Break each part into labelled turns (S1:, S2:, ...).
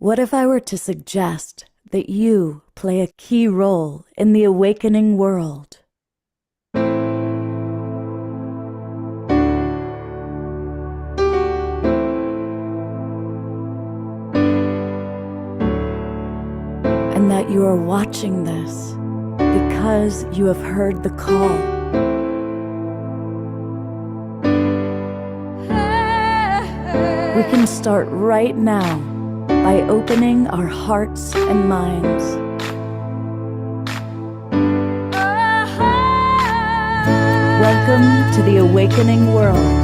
S1: What if I were to suggest that you play a key role in the awakening world? And that you are watching this because you have heard the call. We can start right now by opening our hearts and minds. Welcome to the awakening world.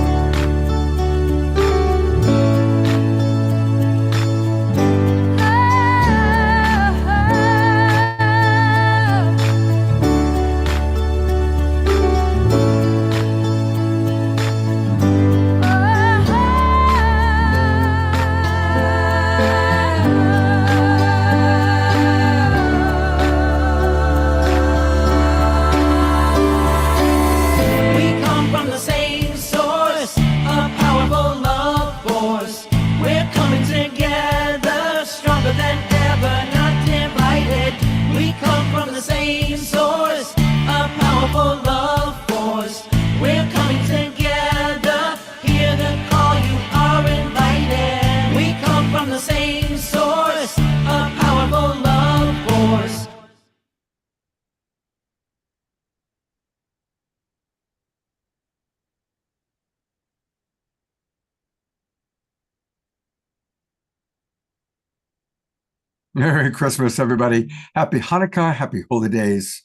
S2: Merry Christmas, everybody. Happy Hanukkah, happy holy days.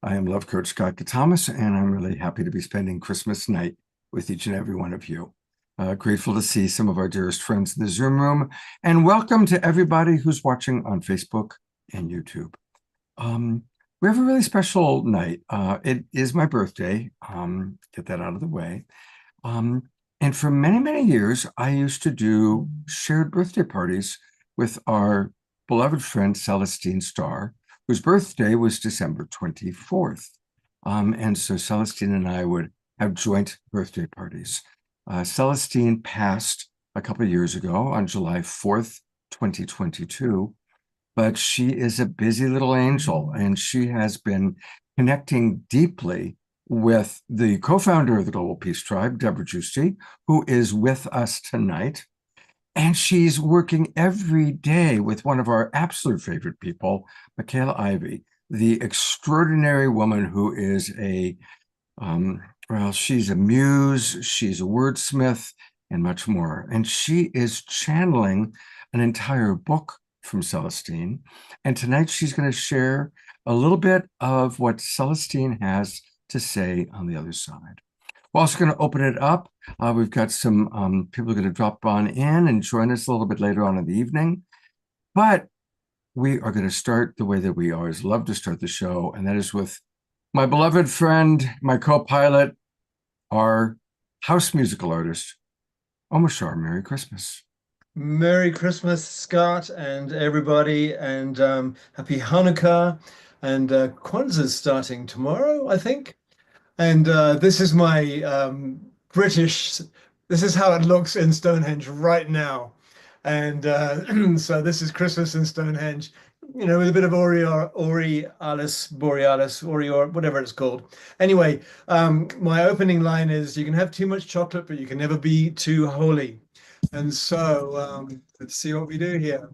S2: I am Love Coach Scott Thomas, and I'm really happy to be spending Christmas night with each and every one of you. Grateful to see some of our dearest friends in the Zoom room, and welcome to everybody who's watching on Facebook and YouTube. We have a really special night. It is my birthday, get that out of the way. And for many, many years, I used to do shared birthday parties with our beloved friend Celestine Starr, whose birthday was December 24th. And so Celestine and I would have joint birthday parties. Celestine passed a couple of years ago on July 4th, 2022, but she is a busy little angel, and she has been connecting deeply with the co-founder of the Global Peace Tribe, Deborah Giusti, who is with us tonight. And she's working every day with one of our absolute favorite people, Michaela Ivy, the extraordinary woman who is she's a muse, she's a wordsmith, and much more. And she is channeling an entire book from Celestine. And tonight she's going to share a little bit of what Celestine has to say on the other side. We're also going to open it up. We've got some people going to drop on in and join us a little bit later on in the evening. But we are going to start the way that we always love to start the show, and that is with my beloved friend, my co-pilot, our house musical artist, Omar Shah. Merry Christmas.
S3: Merry Christmas, Scott, and everybody, and happy Hanukkah. And Kwanzaa's starting tomorrow, I think. And this is my British, this is how it looks in Stonehenge right now. And so this is Christmas in Stonehenge, you know, with a bit of Aurealis Borealis, whatever it's called. Anyway, my opening line is, you can have too much chocolate, but you can never be too holy. And so let's see what we do here.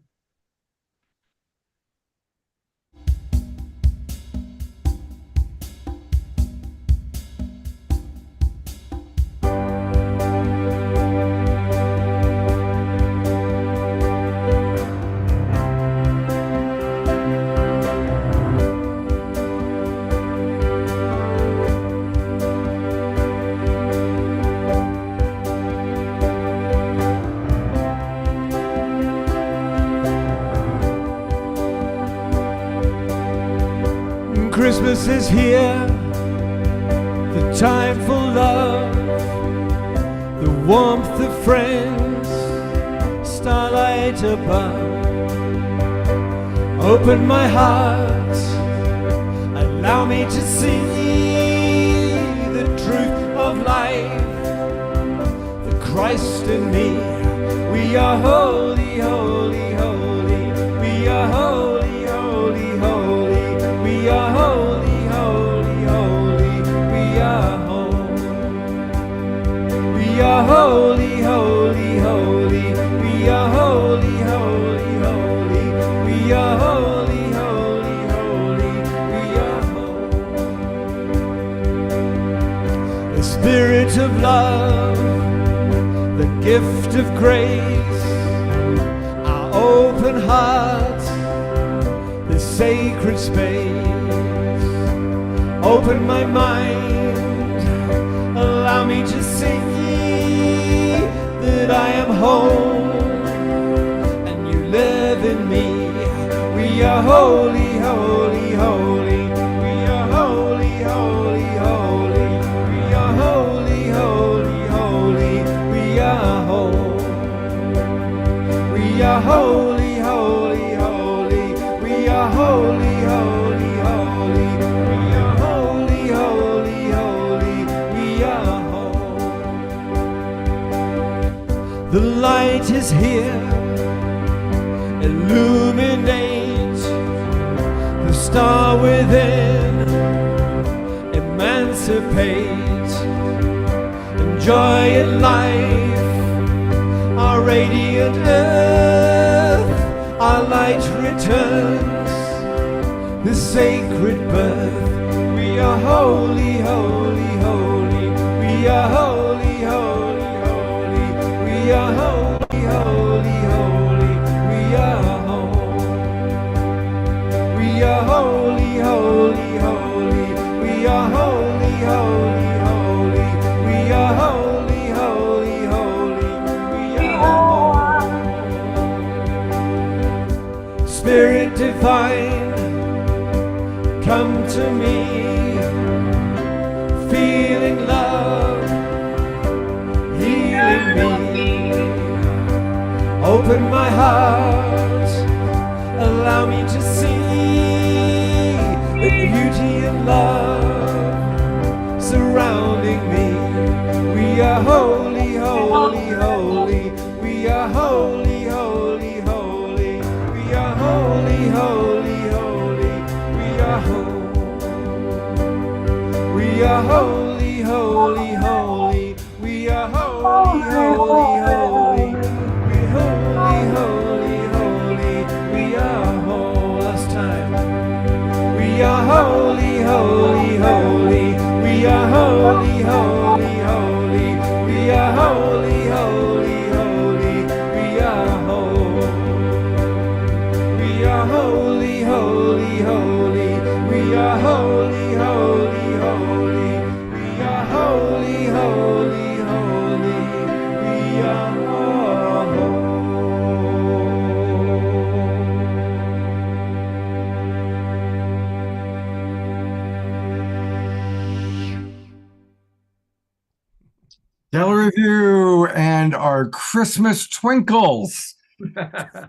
S4: Christmas is here, the time for love, the warmth of friends, starlight above. Open my heart, allow me to see the truth of life, the Christ in me. We are holy, holy, holy. love, the gift of grace, our open hearts, the sacred space. Open my mind, allow me to see that I am whole, and you live in me. We are holy, holy, holy. We are holy, holy, holy. We are holy, holy, holy. We are whole. We are holy, holy, holy. We are holy, holy, holy. We are holy, holy, holy. We are whole. The light is here, illuminate the star within, emancipate, and joy and life, our radiant earth, our light returns, the sacred birth. We are holy, holy, holy. We are holy, holy, holy. We are holy, holy, holy. We are whole. We are holy, holy, holy. We are holy, holy, holy. We are holy, holy, holy. We are whole. Spirit divine, come to me, feeling love, healing me. Open my heart, allow me to see the beauty of love surrounding me. We are holy, holy, holy. We are holy, holy, holy. We are holy, holy, holy. We are whole. We are holy, holy, holy. We are holy, holy, holy. We holy, holy, holy. We are whole. Last time. We are holy, holy, holy. We are holy, holy, holy. We are holy, holy, holy. We are whole. We are holy, holy, holy. We are holy, holy, holy. We are holy, holy, holy. We are whole.
S2: Stellar review and our Christmas twinkles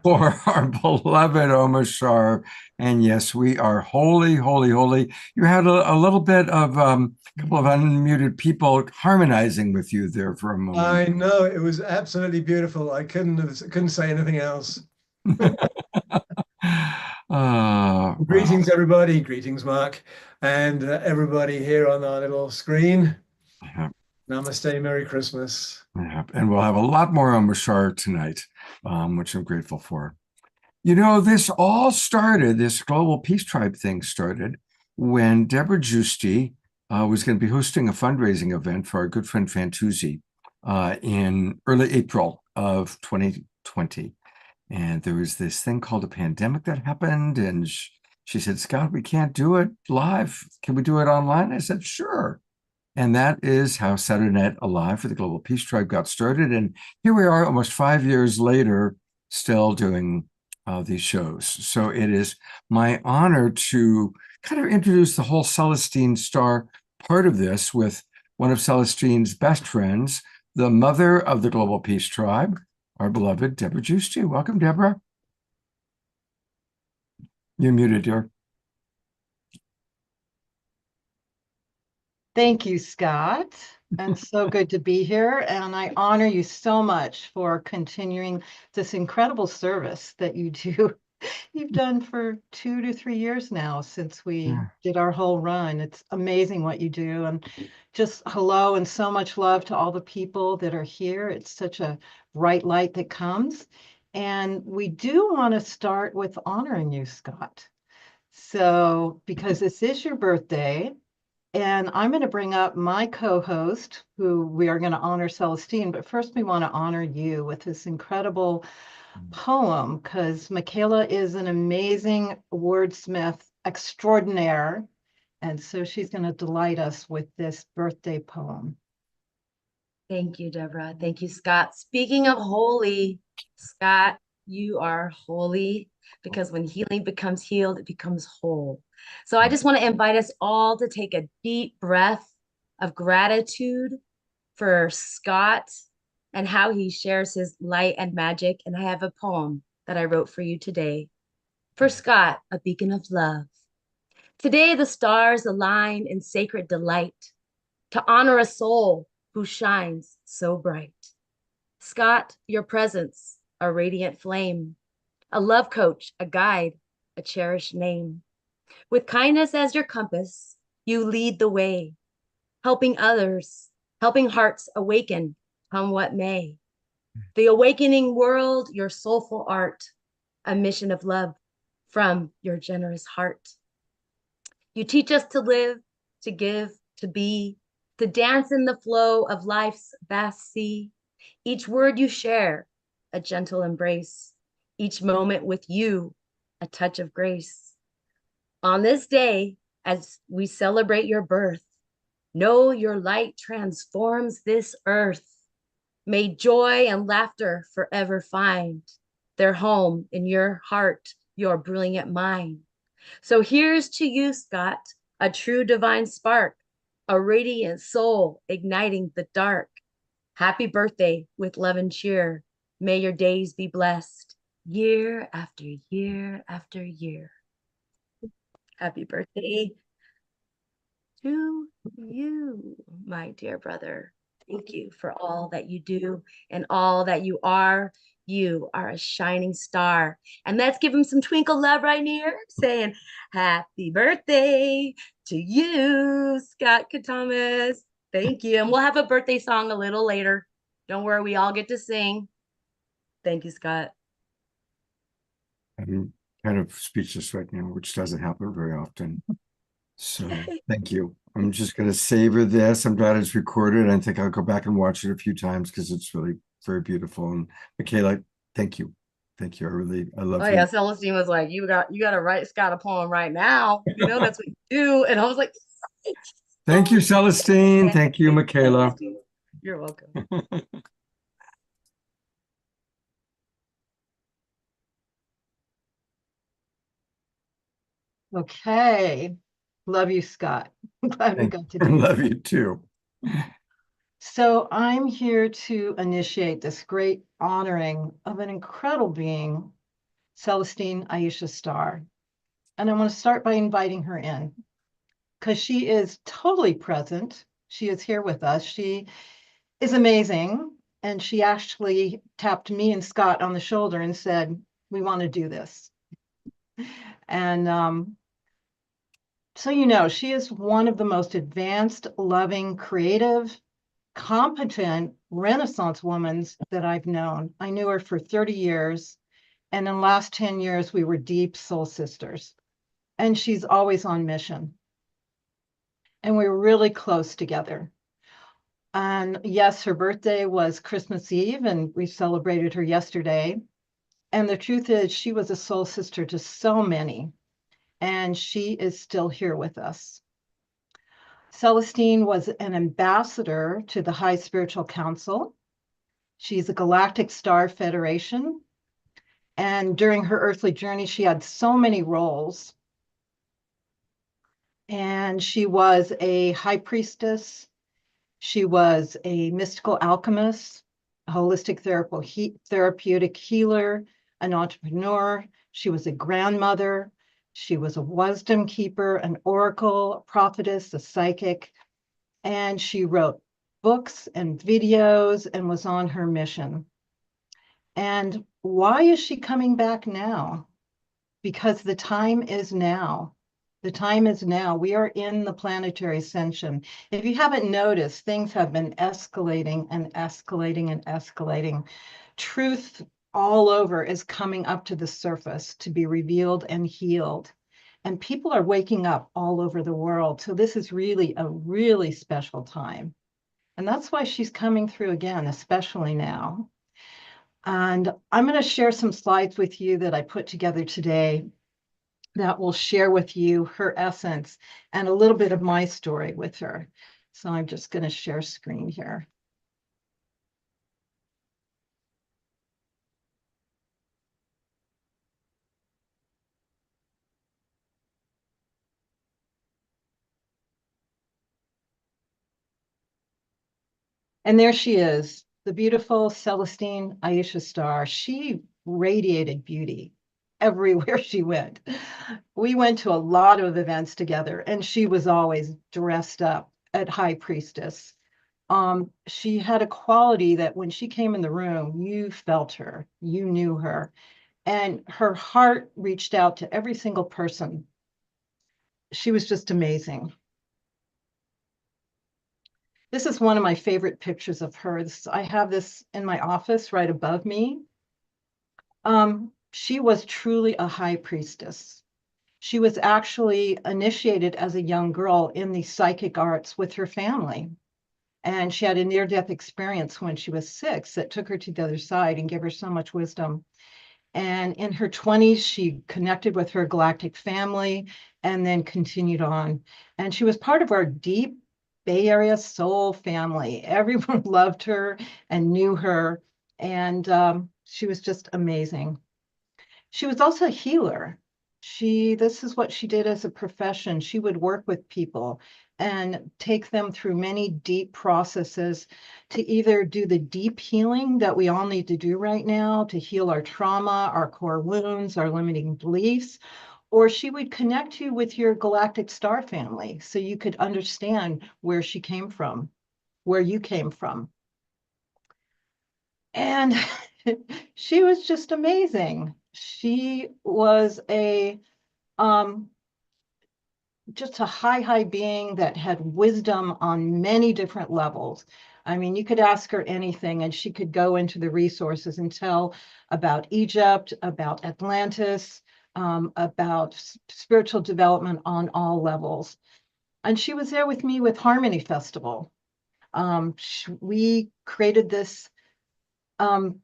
S2: for our beloved Omar Shar. And yes, we are holy, holy, holy. You had a little bit of a couple of unmuted people harmonizing with you there for a moment.
S3: I know, it was absolutely beautiful. I couldn't say anything else.
S2: Wow.
S3: Greetings, everybody. Greetings, Mark, and everybody here on our little screen.
S2: Yeah.
S3: Namaste, Merry Christmas.
S2: Yeah, and we'll have a lot more on Bashar tonight, which I'm grateful for. You know, this all started, this Global Peace Tribe thing started when Deborah Giusti was going to be hosting a fundraising event for our good friend Fantuzzi in early April of 2020. And there was this thing called a pandemic that happened. And she said, Scott, we can't do it live. Can we do it online? I said, sure. And that is how Saturday Night Alive for the Global Peace Tribe got started. And here we are almost 5 years later, still doing these shows. So it is my honor to kind of introduce the whole Celestine Star part of this with one of Celestine's best friends, the mother of the Global Peace Tribe, our beloved Deborah Giusti. Welcome, Deborah. You're muted, dear.
S5: Thank you, Scott. And so good to be here. And I honor you so much for continuing this incredible service that you do. You've done for 2 to 3 years now since we did our whole run. It's amazing what you do. And just hello and so much love to all the people that are here. It's such a bright light that comes. And we do want to start with honoring you, Scott. So, because this is your birthday, And I'm going to bring up my co-host, who we are going to honor Celestine, but first we want to honor you with this incredible poem, because Michaela is an amazing wordsmith extraordinaire. And so she's going to delight us with this birthday poem.
S6: Thank you, Deborah. Thank you, Scott. Speaking of holy, Scott, you are holy because when healing becomes healed, it becomes whole. So I just want to invite us all to take a deep breath of gratitude for Scott and how he shares his light and magic. And I have a poem that I wrote for you today. For Scott, a beacon of love. Today, the stars align in sacred delight to honor a soul who shines so bright. Scott, your presence, a radiant flame, a love coach, a guide, a cherished name. With kindness as your compass, you lead the way, helping others, helping hearts awaken, come what may. The awakening world, your soulful art, a mission of love from your generous heart. You teach us to live, to give, to be, to dance in the flow of life's vast sea. Each word you share, a gentle embrace. Each moment with you, a touch of grace. On this day, as we celebrate your birth, know your light transforms this earth. May joy and laughter forever find their home in your heart, your brilliant mind. So here's to you, Scott, a true divine spark, a radiant soul igniting the dark. Happy birthday with love and cheer. May your days be blessed year after year after year. Happy birthday to you, my dear brother. Thank you for all that you do and all that you are. You are a shining star. And let's give him some twinkle love right here, saying happy birthday to you, Scott Katamas. Thank you. And we'll have a birthday song a little later. Don't worry, we all get to sing. Thank you, Scott.
S2: I'm kind of speechless right now, which doesn't happen very often. So thank you. I'm just going to savor this. I'm glad it's recorded. I think I'll go back and watch it a few times because it's really very beautiful. And Michaela, thank you. Thank you. I love
S6: Oh
S2: you.
S6: yeah, Celestine was like, you got to write Scott a poem right now. You know, that's what you do. And I was like,
S2: Thank you, Celestine. Thank you, Michaela.
S6: You're welcome.
S5: Okay. Love you, Scott. Glad we got to do
S2: Love
S5: this.
S2: you too.
S5: So I'm here to initiate this great honoring of an incredible being, Celestine Aisha Starr. And I want to start by inviting her in because she is totally present. She is here with us. She is amazing. And she actually tapped me and Scott on the shoulder and said, we want to do this. And so, you know, she is one of the most advanced, loving, creative, competent Renaissance women that I've known. I knew her for 30 years. And in the last 10 years, we were deep soul sisters. And she's always on mission. And we were really close together. And yes, her birthday was Christmas Eve, and we celebrated her yesterday. And the truth is, she was a soul sister to so many. And she is still here with us. Celestine was an ambassador to the High Spiritual Council. She's a Galactic Star Federation. And during her earthly journey, she had so many roles. And she was a high priestess. She was a mystical alchemist, a holistic therapeutic healer, an entrepreneur. She was a grandmother. She was a wisdom keeper, an oracle, a prophetess, a psychic. And she wrote books and videos and was on her mission. And why is she coming back now? Because the time is now. The time is now. We are in the planetary ascension. If you haven't noticed, things have been escalating and escalating and escalating. Truth all over is coming up to the surface to be revealed and healed. and people are waking up all over the world. So this is really a really special time. And that's why she's coming through again, especially now. And I'm going to share some slides with you that I put together today that will share with you her essence and a little bit of my story with her. So I'm just going to share screen here. And there she is, the beautiful Celestine Aisha Starr. She radiated beauty everywhere she went. We went to a lot of events together, and she was always dressed up at High Priestess. She had a quality that when she came in the room, you felt her, you knew her, and her heart reached out to every single person. She was just amazing. This is one of my favorite pictures of her. I have this in my office right above me. She was truly a high priestess. She was actually initiated as a young girl in the psychic arts with her family. And she had a near-death experience when she was 6 that took her to the other side and gave her so much wisdom. And in her 20s, she connected with her galactic family and then continued on. And she was part of our deep Bay Area soul family. Everyone loved her and knew her, and she was just amazing. She was also a healer. This is what she did as a profession. She would work with people and take them through many deep processes to either do the deep healing that we all need to do right now to heal our trauma, our core wounds, our limiting beliefs, or she would connect you with your galactic star family so you could understand where she came from, where you came from. And she was just amazing. She was just a high being that had wisdom on many different levels. I mean, you could ask her anything and she could go into the resources and tell about Egypt, about Atlantis, about spiritual development on all levels. And she was there with me with Harmony Festival. We created this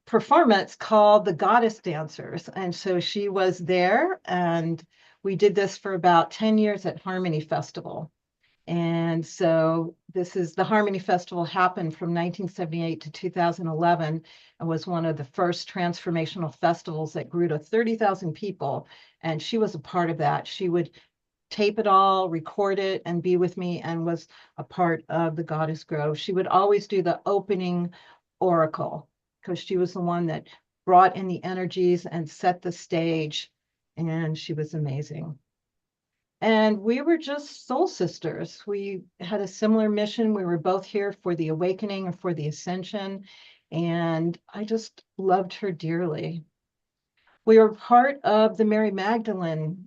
S5: performance called the Goddess Dancers. And so she was there, and we did this for about 10 years at Harmony Festival. And so the Harmony Festival happened from 1978 to 2011 and was one of the first transformational festivals that grew to 30,000 people. And she was a part of that. She would tape it all, record it, and be with me, and was a part of the Goddess Grove. She would always do the opening oracle because she was the one that brought in the energies and set the stage, and she was amazing. And we were just soul sisters. We had a similar mission. We were both here for the awakening or for the ascension, and I just loved her dearly. We were part of the Mary Magdalene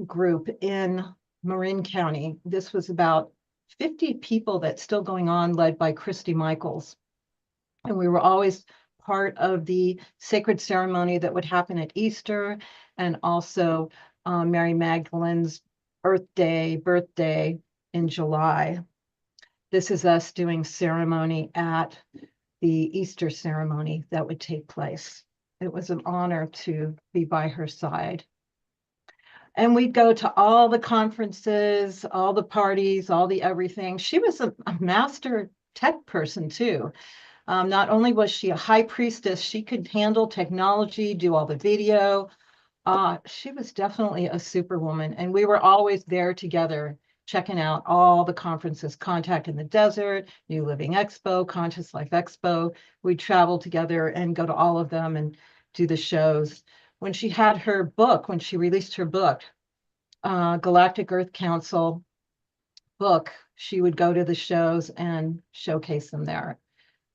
S5: group in Marin County. This was about 50 people that's still going on, led by Christy Michaels. And we were always part of the sacred ceremony that would happen at Easter, and also Mary Magdalene's birthday in July. This is us doing ceremony at the Easter ceremony that would take place. It was an honor to be by her side. And we'd go to all the conferences, all the parties, all the everything. She was a master tech person too. Not only was she a high priestess, she could handle technology, do all the video. She was definitely a superwoman, and we were always there together, checking out all the conferences, Contact in the Desert, New Living Expo, Conscious Life Expo. We'd travel together and go to all of them and do the shows. When she had her book, when she released her book, Galactic Earth Council book, she would go to the shows and showcase them there.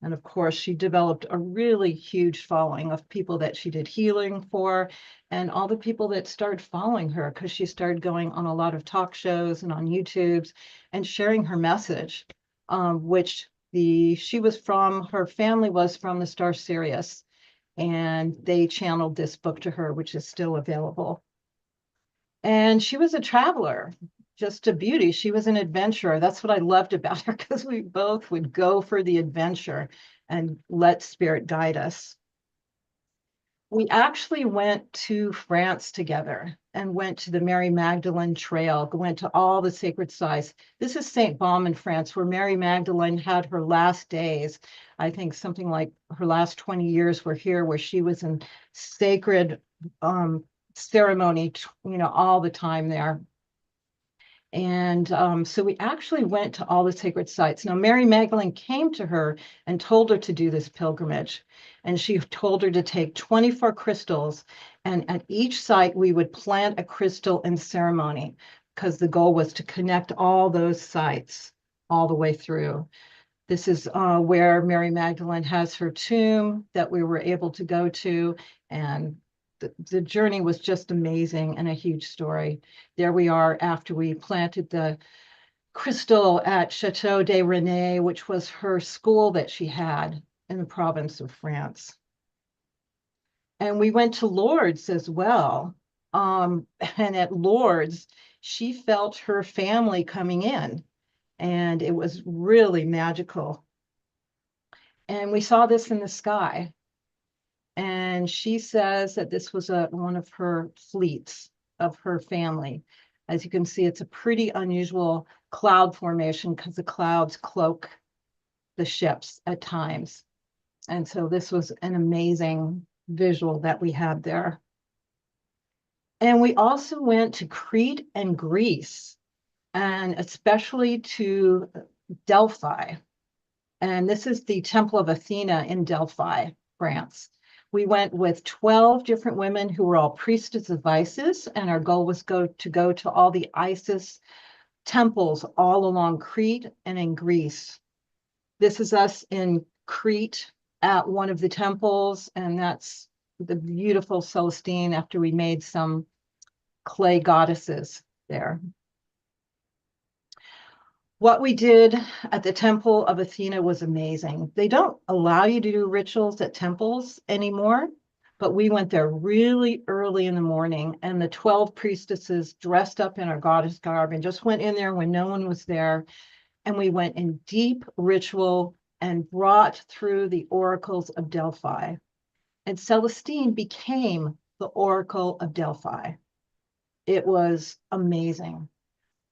S5: And of course, she developed a really huge following of people that she did healing for, and all the people that started following her because she started going on a lot of talk shows and on YouTubes and sharing her message, which her family was from the star Sirius, and they channeled this book to her, which is still available. And she was a traveler, just a beauty. She was an adventurer. That's what I loved about her, because we both would go for the adventure and let spirit guide us. We actually went to France together and went to the Mary Magdalene Trail, went to all the sacred sites. This is Saint Baume in France, where Mary Magdalene had her last days. I think something like her last 20 years were here, where she was in sacred ceremony, all the time there. And so we actually went to all the sacred sites. Now, Mary Magdalene came to her and told her to do this pilgrimage. And she told her to take 24 crystals. And at each site, we would plant a crystal in ceremony, because the goal was to connect all those sites all the way through. This is where Mary Magdalene has her tomb that we were able to go to. And the journey was just amazing and a huge story. There we are after we planted the crystal at Chateau de Rennes, which was her school that she had in the province of France. And we went to Lourdes as well. And at Lourdes, she felt her family coming in, and it was really magical. And we saw this in the sky. And she says that this was one of her fleets of her family. As you can see, it's a pretty unusual cloud formation, because the clouds cloak the ships at times. And so this was an amazing visual that we had there. And we also went to Crete and Greece, and especially to Delphi. And this is the Temple of Athena in Delphi, France. We went with 12 different women who were all priestesses of Isis, and our goal was to go to all the Isis temples all along Crete and in Greece. This is us in Crete at one of the temples, and that's the beautiful Celestine after we made some clay goddesses there. What we did at the Temple of Athena was amazing. They don't allow you to do rituals at temples anymore, but we went there really early in the morning, and the 12 priestesses dressed up in our goddess garb and just went in there when no one was there. And we went in deep ritual and brought through the oracles of Delphi. And Celestine became the Oracle of Delphi. It was amazing.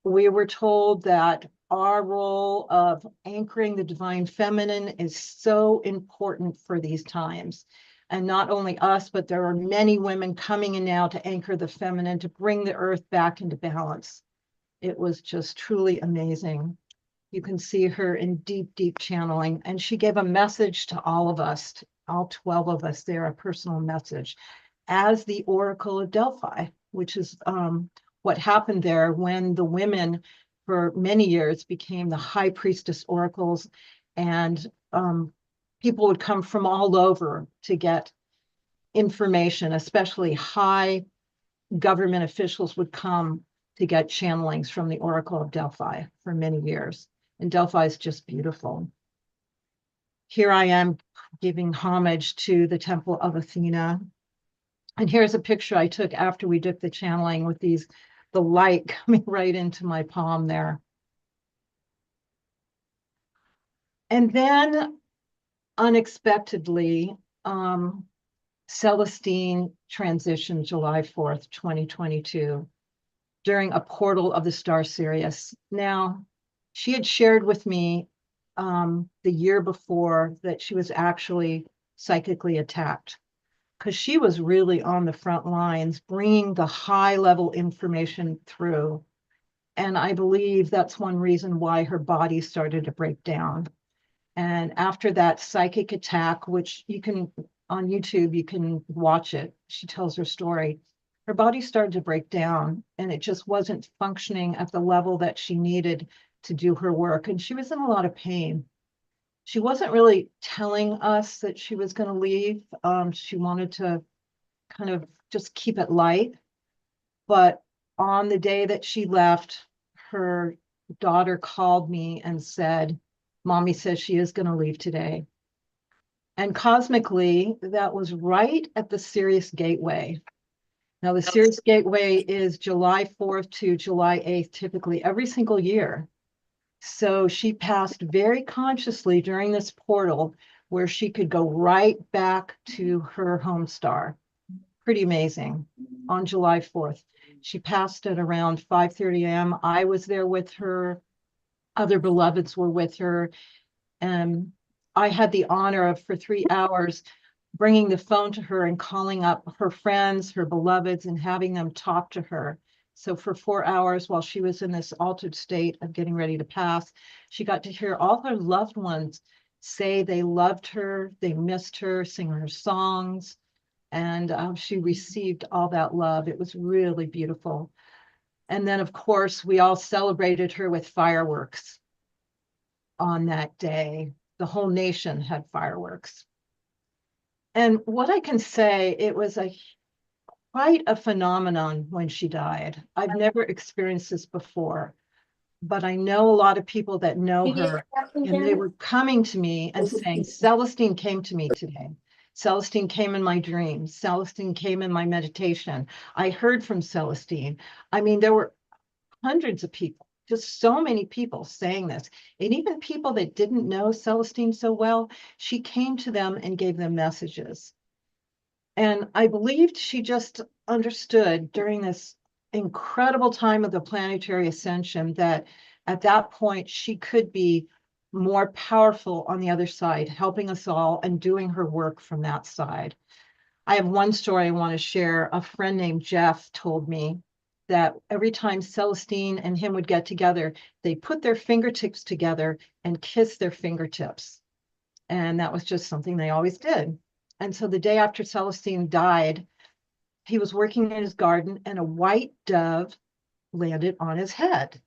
S5: We were told that our role of anchoring the divine feminine is so important for these times. And not only us, but there are many women coming in now to anchor the feminine, to bring the earth back into balance. It was just truly amazing. You can see her in deep, deep channeling. And she gave a message to all of us, all 12 of us there, a personal message as the Oracle of Delphi, which is what happened there when the women for many years became the high priestess oracles, and people would come from all over to get information, especially high government officials would come to get channelings from the Oracle of Delphi for many years. And Delphi is just beautiful. Here I am giving homage to the Temple of Athena. And here's a picture I took after we did the channeling with the light coming right into my palm there. And then unexpectedly, Celestine transitioned July 4th, 2022, during a portal of the star Sirius. Now, she had shared with me the year before that she was actually psychically attacked, because she was really on the front lines, bringing the high level information through. And I believe that's one reason why her body started to break down. And after that psychic attack, which you can, on YouTube, you can watch it, she tells her story, her body started to break down, and it just wasn't functioning at the level that she needed to do her work. And she was in a lot of pain. She wasn't really telling us that she was going to leave. She wanted to kind of just keep it light. But on the day that she left, her daughter called me and said, "Mommy says she is going to leave today." And cosmically, that was right at the Sirius gateway. Now, the Sears Gateway is July 4th to July 8th, typically every single year. So she passed very consciously during this portal where she could go right back to her home star. Pretty amazing. On July 4th. She passed at around 5:30 a.m. I was there with her. Other beloveds were with her. And I had the honor of, for 3 hours, bringing the phone to her and calling up her friends, her beloveds, and having them talk to her. So for 4 hours, while she was in this altered state of getting ready to pass, she got to hear all her loved ones say they loved her, they missed her, sing her songs, and she received all that love. It was really beautiful. And then, of course, we all celebrated her with fireworks on that day. The whole nation had fireworks. And what I can say, it was quite a phenomenon when she died. I've never experienced this before, but I know a lot of people that know her, and they were coming to me and saying, Celestine came to me today. Celestine came in my dreams. Celestine came in my meditation. I heard from Celestine. I mean, there were hundreds of people, just so many people saying this. And even people that didn't know Celestine so well, she came to them and gave them messages. And I believed she just understood during this incredible time of the planetary ascension that at that point she could be more powerful on the other side, helping us all and doing her work from that side. I have one story I want to share. A friend named Jeff told me that every time Celestine and him would get together, they put their fingertips together and kiss their fingertips. And that was just something they always did. And so the day after Celestine died, he was working in his garden and a white dove landed on his head.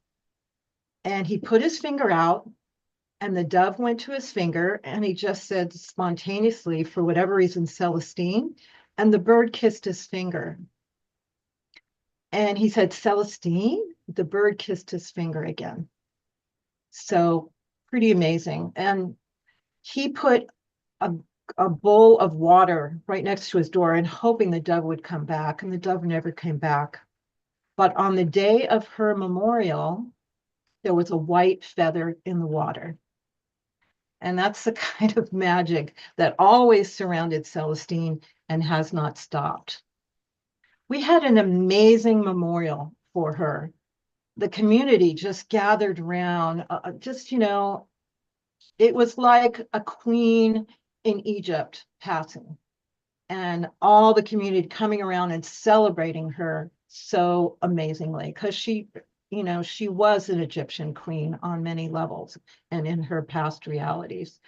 S5: And he put his finger out and the dove went to his finger and he just said spontaneously, for whatever reason, Celestine, and the bird kissed his finger. And he said, Celestine, the bird kissed his finger again. So pretty amazing. And he put a bowl of water right next to his door and hoping the dove would come back, and the dove never came back. But on the day of her memorial, there was a white feather in the water. And that's the kind of magic that always surrounded Celestine and has not stopped. We had an amazing memorial for her. The community just gathered around, it was like a queen in Egypt passing, and all the community coming around and celebrating her so amazingly, because she was an Egyptian queen on many levels and in her past realities.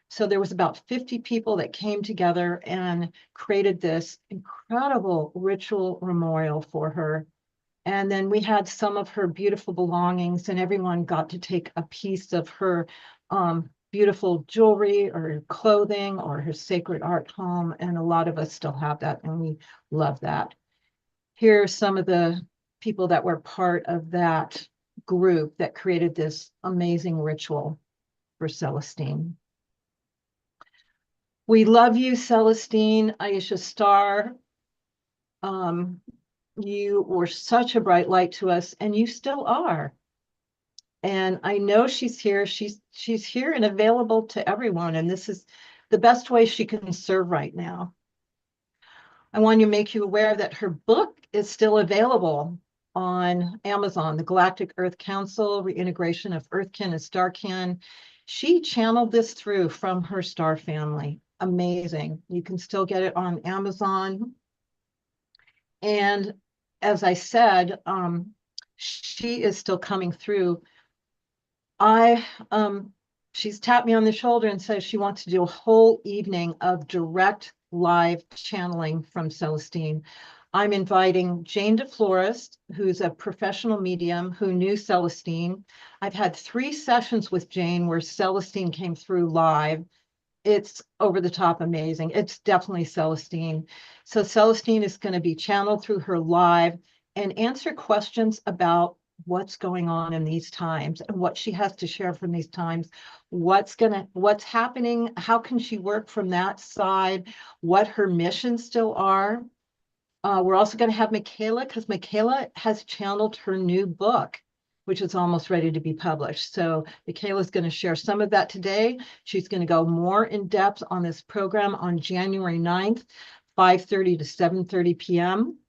S5: So there was about 50 people that came together and created this incredible ritual memorial for her. And then we had some of her beautiful belongings, and everyone got to take a piece of her beautiful jewelry or clothing or her sacred art home. And a lot of us still have that, and we love that. Here are some of the people that were part of that group that created this amazing ritual for Celestine. We love you, Celestine, Aisha Star. You were such a bright light to us, and you still are. And I know she's here. She's here and available to everyone, and this is the best way she can serve right now. I want to make you aware that her book is still available on Amazon, The Galactic Earth Council, Reintegration of Earthkin and Starkin. She channeled this through from her star family. Amazing. You can still get it on Amazon. And as I said, she is still coming through. She's tapped me on the shoulder and says she wants to do a whole evening of direct live channeling from Celestine. I'm inviting Jane DeFlorest, who's a professional medium who knew Celestine. I've had 3 sessions with Jane where Celestine came through live. It's over the top amazing. It's definitely Celestine. So Celestine is going to be channeled through her live and answer questions about what's going on in these times and what she has to share from these times, what's happening, how can she work from that side, what her missions still are. We're also going to have Michaela, because Michaela has channeled her new book, which is almost ready to be published. So Michaela's going to share some of that today. She's going to go more in depth on this program on January 9th, 5:30 to 7:30 p.m.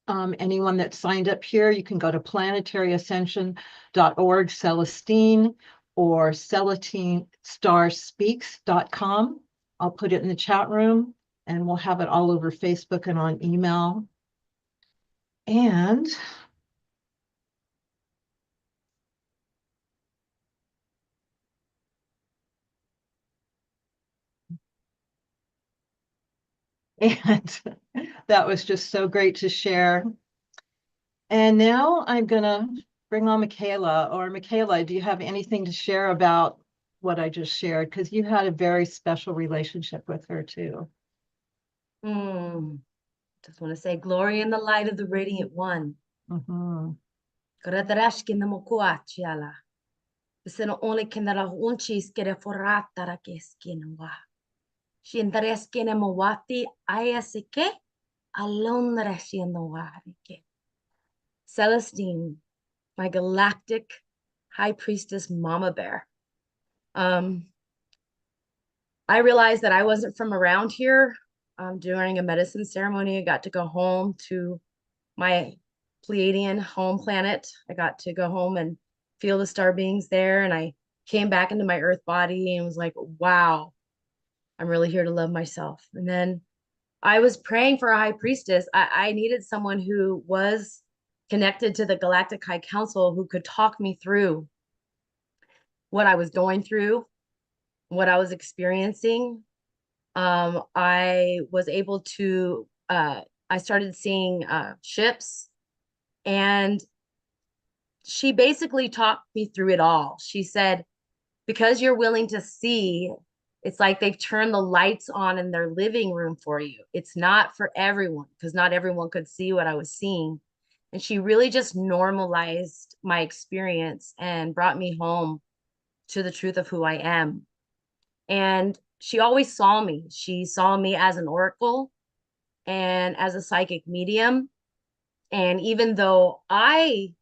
S5: Anyone that signed up here, you can go to planetaryascension.org, Celestine, or CelestineStarspeaks.com. I'll put it in the chat room, and we'll have it all over Facebook and on email. And that was just so great to share. And now I'm gonna bring on Michaela. Or Michaela, do you have anything to share about what I just shared? Because you had a very special relationship with her too.
S6: Just want to say glory in the light of the radiant one.
S5: Mhm.
S6: Karadarashkin namokuachiala. Sino only kendara unchis kere forata rakeskinwa. Shindareskine mawati ayasike alonreshianowarike. Celestine, my galactic high priestess mama bear. I realized that I wasn't from around here. During a medicine ceremony, I got to go home to my Pleiadian home planet. I got to go home and feel the star beings there. And I came back into my earth body and was like, wow, I'm really here to love myself. And then I was praying for a high priestess. I needed someone who was connected to the Galactic High Council who could talk me through what I was going through, what I was experiencing. I was able to, I started seeing ships, and she basically talked me through it all. She said, because you're willing to see, it's like they've turned the lights on in their living room for you. It's not for everyone, because not everyone could see what I was seeing. And she really just normalized my experience and brought me home to the truth of who I am. And she always saw me. She saw me as an oracle and as a psychic medium. And even though I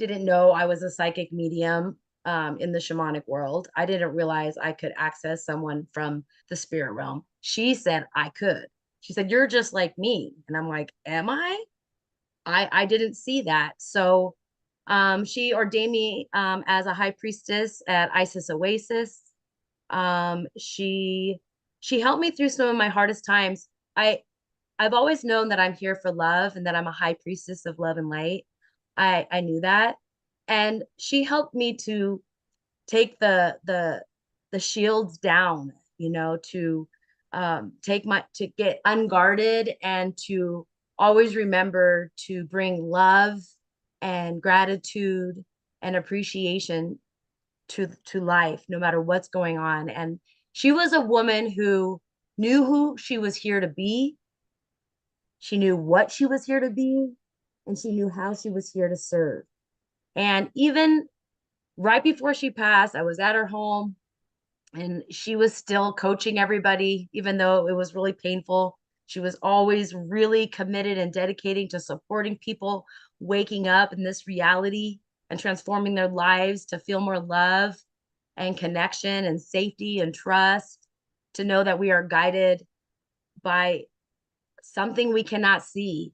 S6: didn't know I was a psychic medium in the shamanic world, I didn't realize I could access someone from the spirit realm. She said I could. She said, you're just like me. And I'm like, am I? I didn't see that. So she ordained me as a high priestess at Isis Oasis. She helped me through some of my hardest times. I've always known that I'm here for love and that I'm a high priestess of love and light. I knew that. And she helped me to take the shields down, you know, to get unguarded and to always remember to bring love and gratitude and appreciation to life, no matter what's going on. And she was a woman who knew who she was here to be. She knew what she was here to be, and she knew how she was here to serve. And even right before she passed, I was at her home and she was still coaching everybody, even though it was really painful. She was always really committed and dedicating to supporting people waking up in this reality and transforming their lives to feel more love and connection and safety and trust, to know that we are guided by something we cannot see.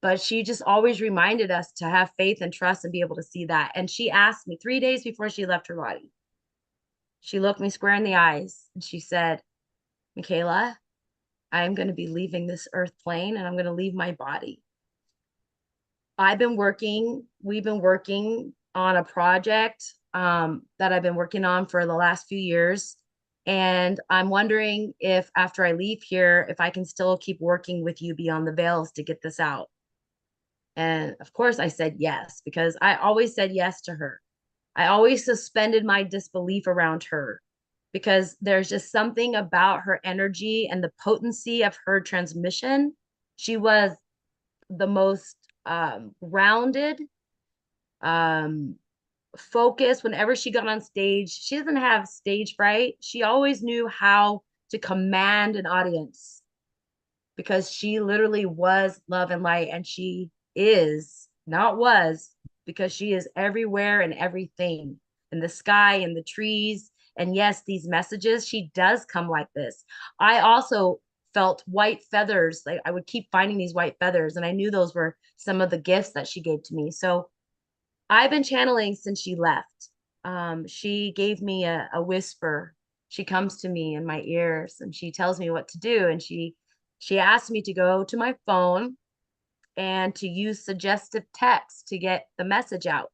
S6: But she just always reminded us to have faith and trust and be able to see that. And she asked me 3 days before she left her body, she looked me square in the eyes and she said, Michaela, I am going to be leaving this earth plane and I'm going to leave my body. We've been working on a project that I've been working on for the last few years. And I'm wondering if after I leave here, if I can still keep working with you beyond the veils to get this out. And of course I said yes, because I always said yes to her. I always suspended my disbelief around her, because there's just something about her energy and the potency of her transmission. She was the most grounded, focused. Whenever she got on stage, she doesn't have stage fright. She always knew how to command an audience, because she literally was love and light, and she is, not was, because she is everywhere and everything, in the sky, in the trees. And yes, these messages, she does come like this. I also felt white feathers. Like I would keep finding these white feathers, and I knew those were some of the gifts that she gave to me. So I've been channeling since she left. She gave me a whisper. She comes to me in my ears and she tells me what to do. And she asked me to go to my phone and to use suggestive text to get the message out.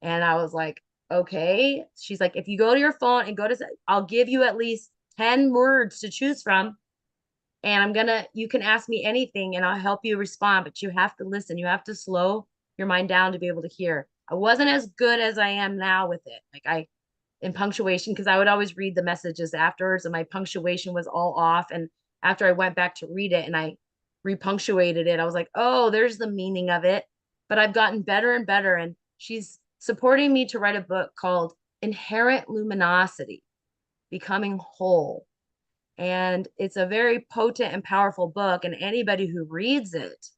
S6: And I was like, okay. She's like, if you go to your phone and I'll give you at least 10 words to choose from. And you can ask me anything and I'll help you respond, but you have to listen. You have to slow your mind down to be able to hear. I wasn't as good as I am now with it. In punctuation, because I would always read the messages afterwards and my punctuation was all off. And after I went back to read it and I repunctuated it, I was like, oh, there's the meaning of it. But I've gotten better and better. And she's supporting me to write a book called Inherent Luminosity, Becoming Whole. And it's a very potent and powerful book. And anybody who reads it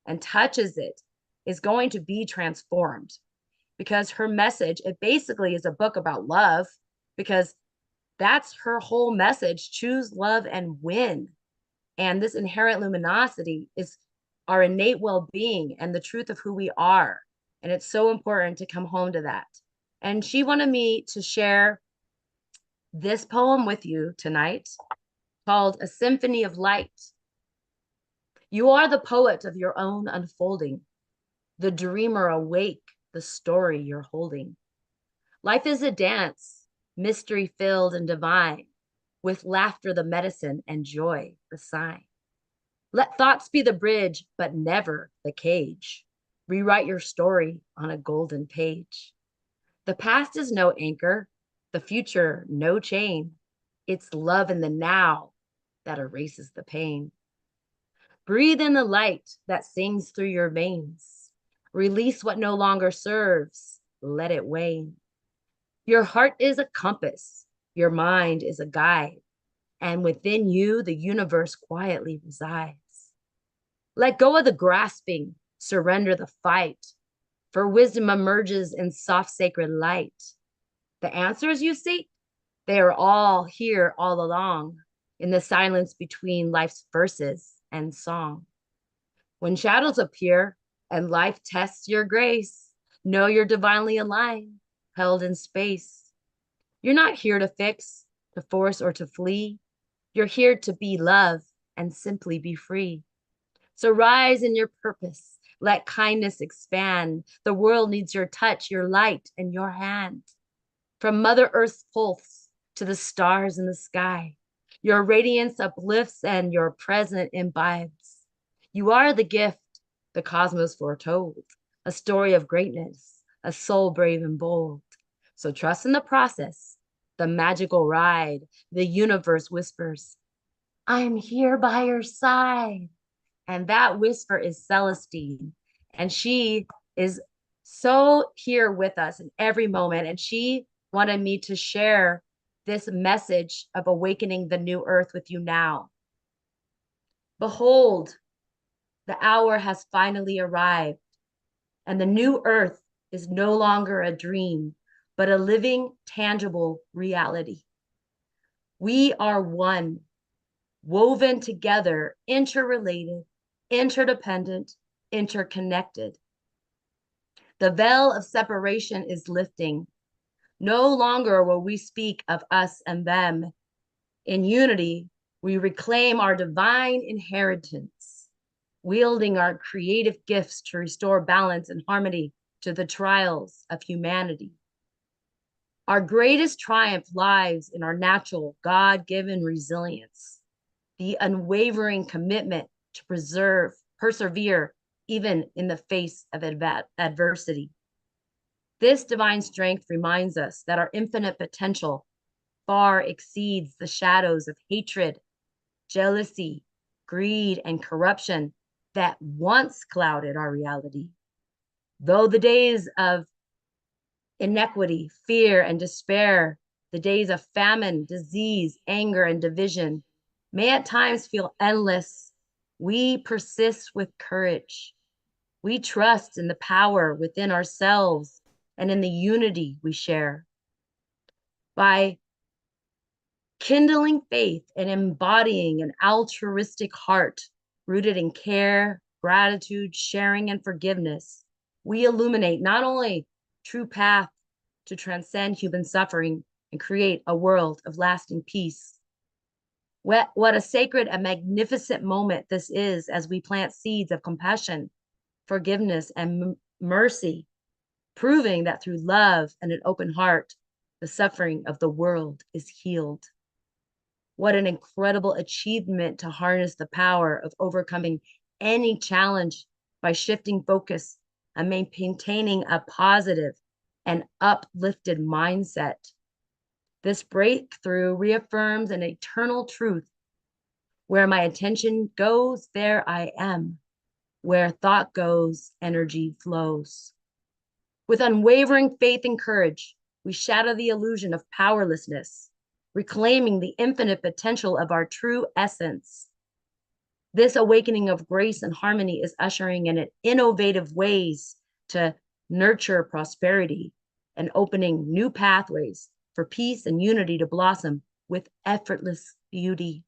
S6: and touches it is going to be transformed, because her message, it basically is a book about love, because that's her whole message. Choose love and win. And this inherent luminosity is our innate well-being and the truth of who we are. And it's so important to come home to that. And she wanted me to share this poem with you tonight called A Symphony of Light. You are the poet of your own unfolding, the dreamer awake, the story you're holding. Life is a dance, mystery filled and divine, with laughter the medicine and joy the sign. Let thoughts be the bridge, but never the cage. Rewrite your story on a golden page. The past is no anchor, the future no chain. It's love in the now that erases the pain. Breathe in the light that sings through your veins. Release what no longer serves. Let it wane. Your heart is a compass. Your mind is a guide. And within you, the universe quietly resides. Let go of the grasping. Surrender the fight. For wisdom emerges in soft, sacred light. The answers you seek, they are all here all along, in the silence between life's verses and song. When shadows appear and life tests your grace, know you're divinely aligned, held in space. You're not here to fix, to force, or to flee. You're here to be love and simply be free. So rise in your purpose. Let kindness expand. The world needs your touch, your light, and your hand. From Mother Earth's pulse to the stars in the sky, your radiance uplifts and your presence imbibes. You are the gift the cosmos foretold, a story of greatness, a soul brave and bold. So trust in the process, the magical ride. The universe whispers, I'm here by your side. And that whisper is Celestine. And she is so here with us in every moment. And she wanted me to share this message of awakening the new earth with you now. Behold, the hour has finally arrived, and the new earth is no longer a dream, but a living, tangible reality. We are one, woven together, interrelated, interdependent, interconnected. The veil of separation is lifting. No longer will we speak of us and them. In unity, we reclaim our divine inheritance, wielding our creative gifts to restore balance and harmony to the trials of humanity. Our greatest triumph lies in our natural, God-given resilience, the unwavering commitment to persevere, even in the face of adversity. This divine strength reminds us that our infinite potential far exceeds the shadows of hatred, jealousy, greed, and corruption that once clouded our reality. Though the days of inequity, fear, and despair, the days of famine, disease, anger, and division may at times feel endless We persist with courage. We trust in the power within ourselves and in the unity we share. By kindling faith and embodying an altruistic heart rooted in care, gratitude, sharing, and forgiveness, we illuminate not only true path to transcend human suffering and create a world of lasting peace. What a sacred and magnificent moment this is as we plant seeds of compassion, forgiveness, and mercy, proving that through love and an open heart, the suffering of the world is healed. What an incredible achievement to harness the power of overcoming any challenge by shifting focus and maintaining a positive and uplifted mindset. This breakthrough reaffirms an eternal truth. Where my attention goes, there I am. Where thought goes, energy flows. With unwavering faith and courage, we shatter the illusion of powerlessness, reclaiming the infinite potential of our true essence. This awakening of grace and harmony is ushering in innovative ways to nurture prosperity and opening new pathways for peace and unity to blossom with effortless beauty.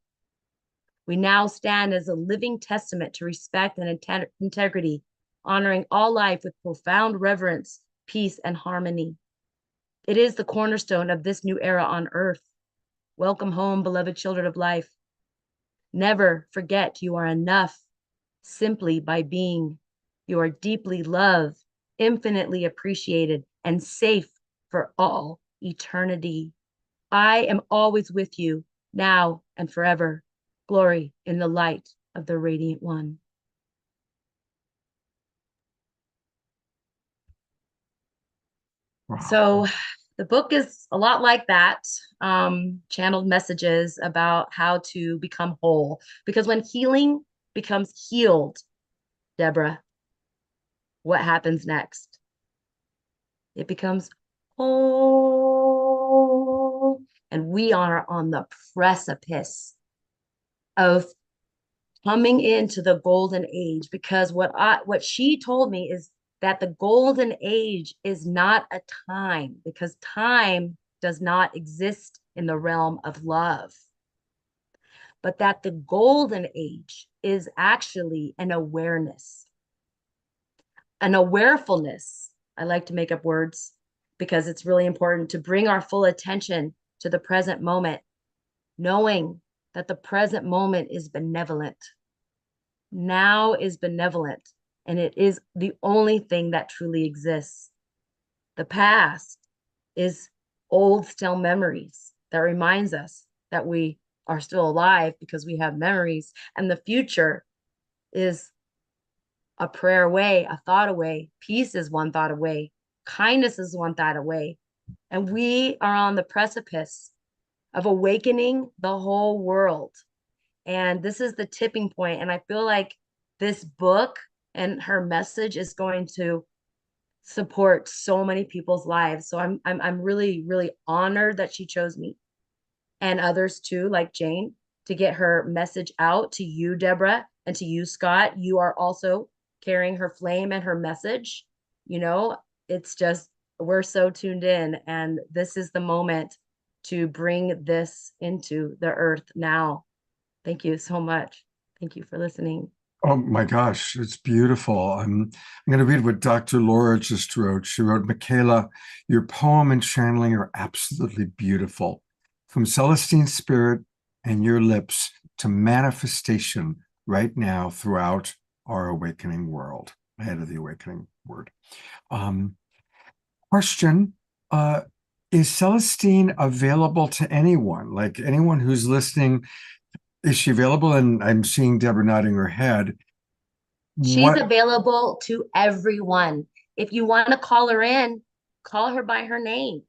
S6: We now stand as a living testament to respect and integrity, honoring all life with profound reverence, peace, and harmony. It is the cornerstone of this new era on earth. Welcome home, beloved children of life. Never forget you are enough simply by being. You are deeply loved, infinitely appreciated, and safe for all eternity. I am always with you, now and forever. Glory in the light of the Radiant One.
S2: Wow.
S6: So the book is a lot like that, channeled messages about how to become whole. Because when healing becomes healed, Deborah, what happens next? It becomes whole. And we are on the precipice of coming into the golden age, because what she told me is that the golden age is not a time, because time does not exist in the realm of love, but that the golden age is actually an awareness, an awarefulness. I like to make up words because it's really important to bring our full attention to the present moment, knowing that the present moment is benevolent. Now is benevolent, and it is the only thing that truly exists. The past is old, stale memories that reminds us that we are still alive because we have memories, and the future is a prayer away, a thought away. Peace is one thought away. Kindness is one thought away. And we are on the precipice of awakening the whole world. And this is the tipping point. And I feel like this book and her message is going to support so many people's lives. So I'm really, really honored that she chose me and others too, like Jane, to get her message out to you, Deborah, and to you, Scott. You are also carrying her flame and her message. You know, it's just, we're so tuned in, and this is the moment to bring this into the earth now. Thank you so much. Thank you for listening.
S2: Oh my gosh, it's beautiful. I'm going to read what Dr. Laura just wrote. She wrote, Michaela, your poem and channeling are absolutely beautiful. From Celestine Spirit and your lips to manifestation right now throughout our awakening world, ahead of the awakening word. Question, is Celestine available to anyone? Like anyone who's listening, is she available? And I'm seeing Deborah nodding her head.
S6: She's available to everyone. If you want to call her in, call her by her name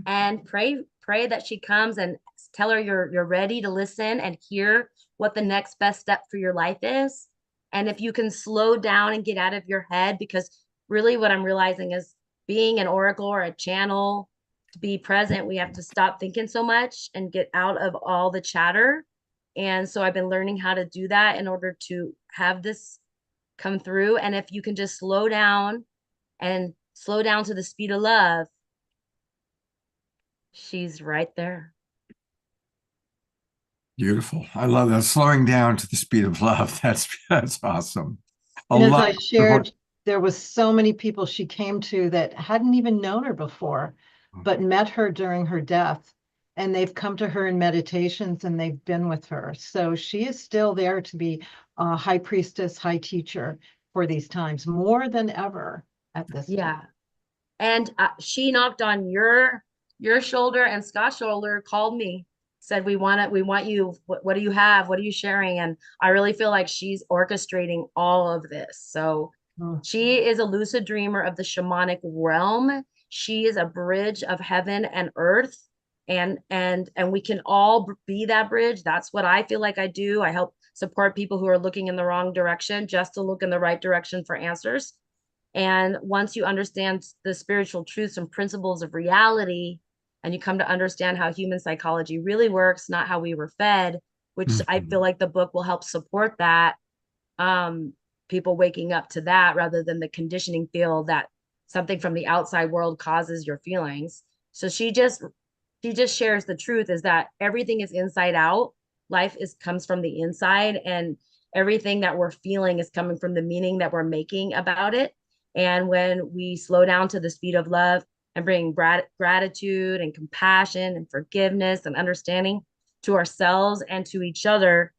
S6: and pray that she comes, and tell her you're ready to listen and hear what the next best step for your life is. And if you can slow down and get out of your head, because really what I'm realizing is being an oracle or a channel, to be present, we have to stop thinking so much and get out of all the chatter And so I've been learning how to do that in order to have this come through. And if you can just slow down and slow down to the speed of love, she's right there.
S2: Beautiful. I love that. Slowing down to the speed of love. That's awesome. A
S5: And as
S2: lot
S5: I
S2: of
S5: shared, there was so many people she came to that hadn't even known her before, but met her during her death. And they've come to her in meditations and they've been with her. So she is still there to be a high priestess, high teacher for these times, more than ever at this time.
S6: Yeah. And she knocked on your shoulder, and Scott's shoulder, called me, said, we want you. What do you have? What are you sharing? And I really feel like she's orchestrating all of this. So
S5: Mm.
S6: she is a lucid dreamer of the shamanic realm. She is a bridge of heaven and earth. And we can all be that bridge. That's what I feel like I do. I help support people who are looking in the wrong direction, just to look in the right direction for answers. And once you understand the spiritual truths and principles of reality, and you come to understand how human psychology really works, not how we were fed, which I feel like the book will help support that. People waking up to that rather than the conditioning feel that something from the outside world causes your feelings. So she just shares the truth, is that everything is inside out. Life comes from the inside, and everything that we're feeling is coming from the meaning that we're making about it. And when we slow down to the speed of love and bring gratitude and compassion and forgiveness and understanding to ourselves and to each other,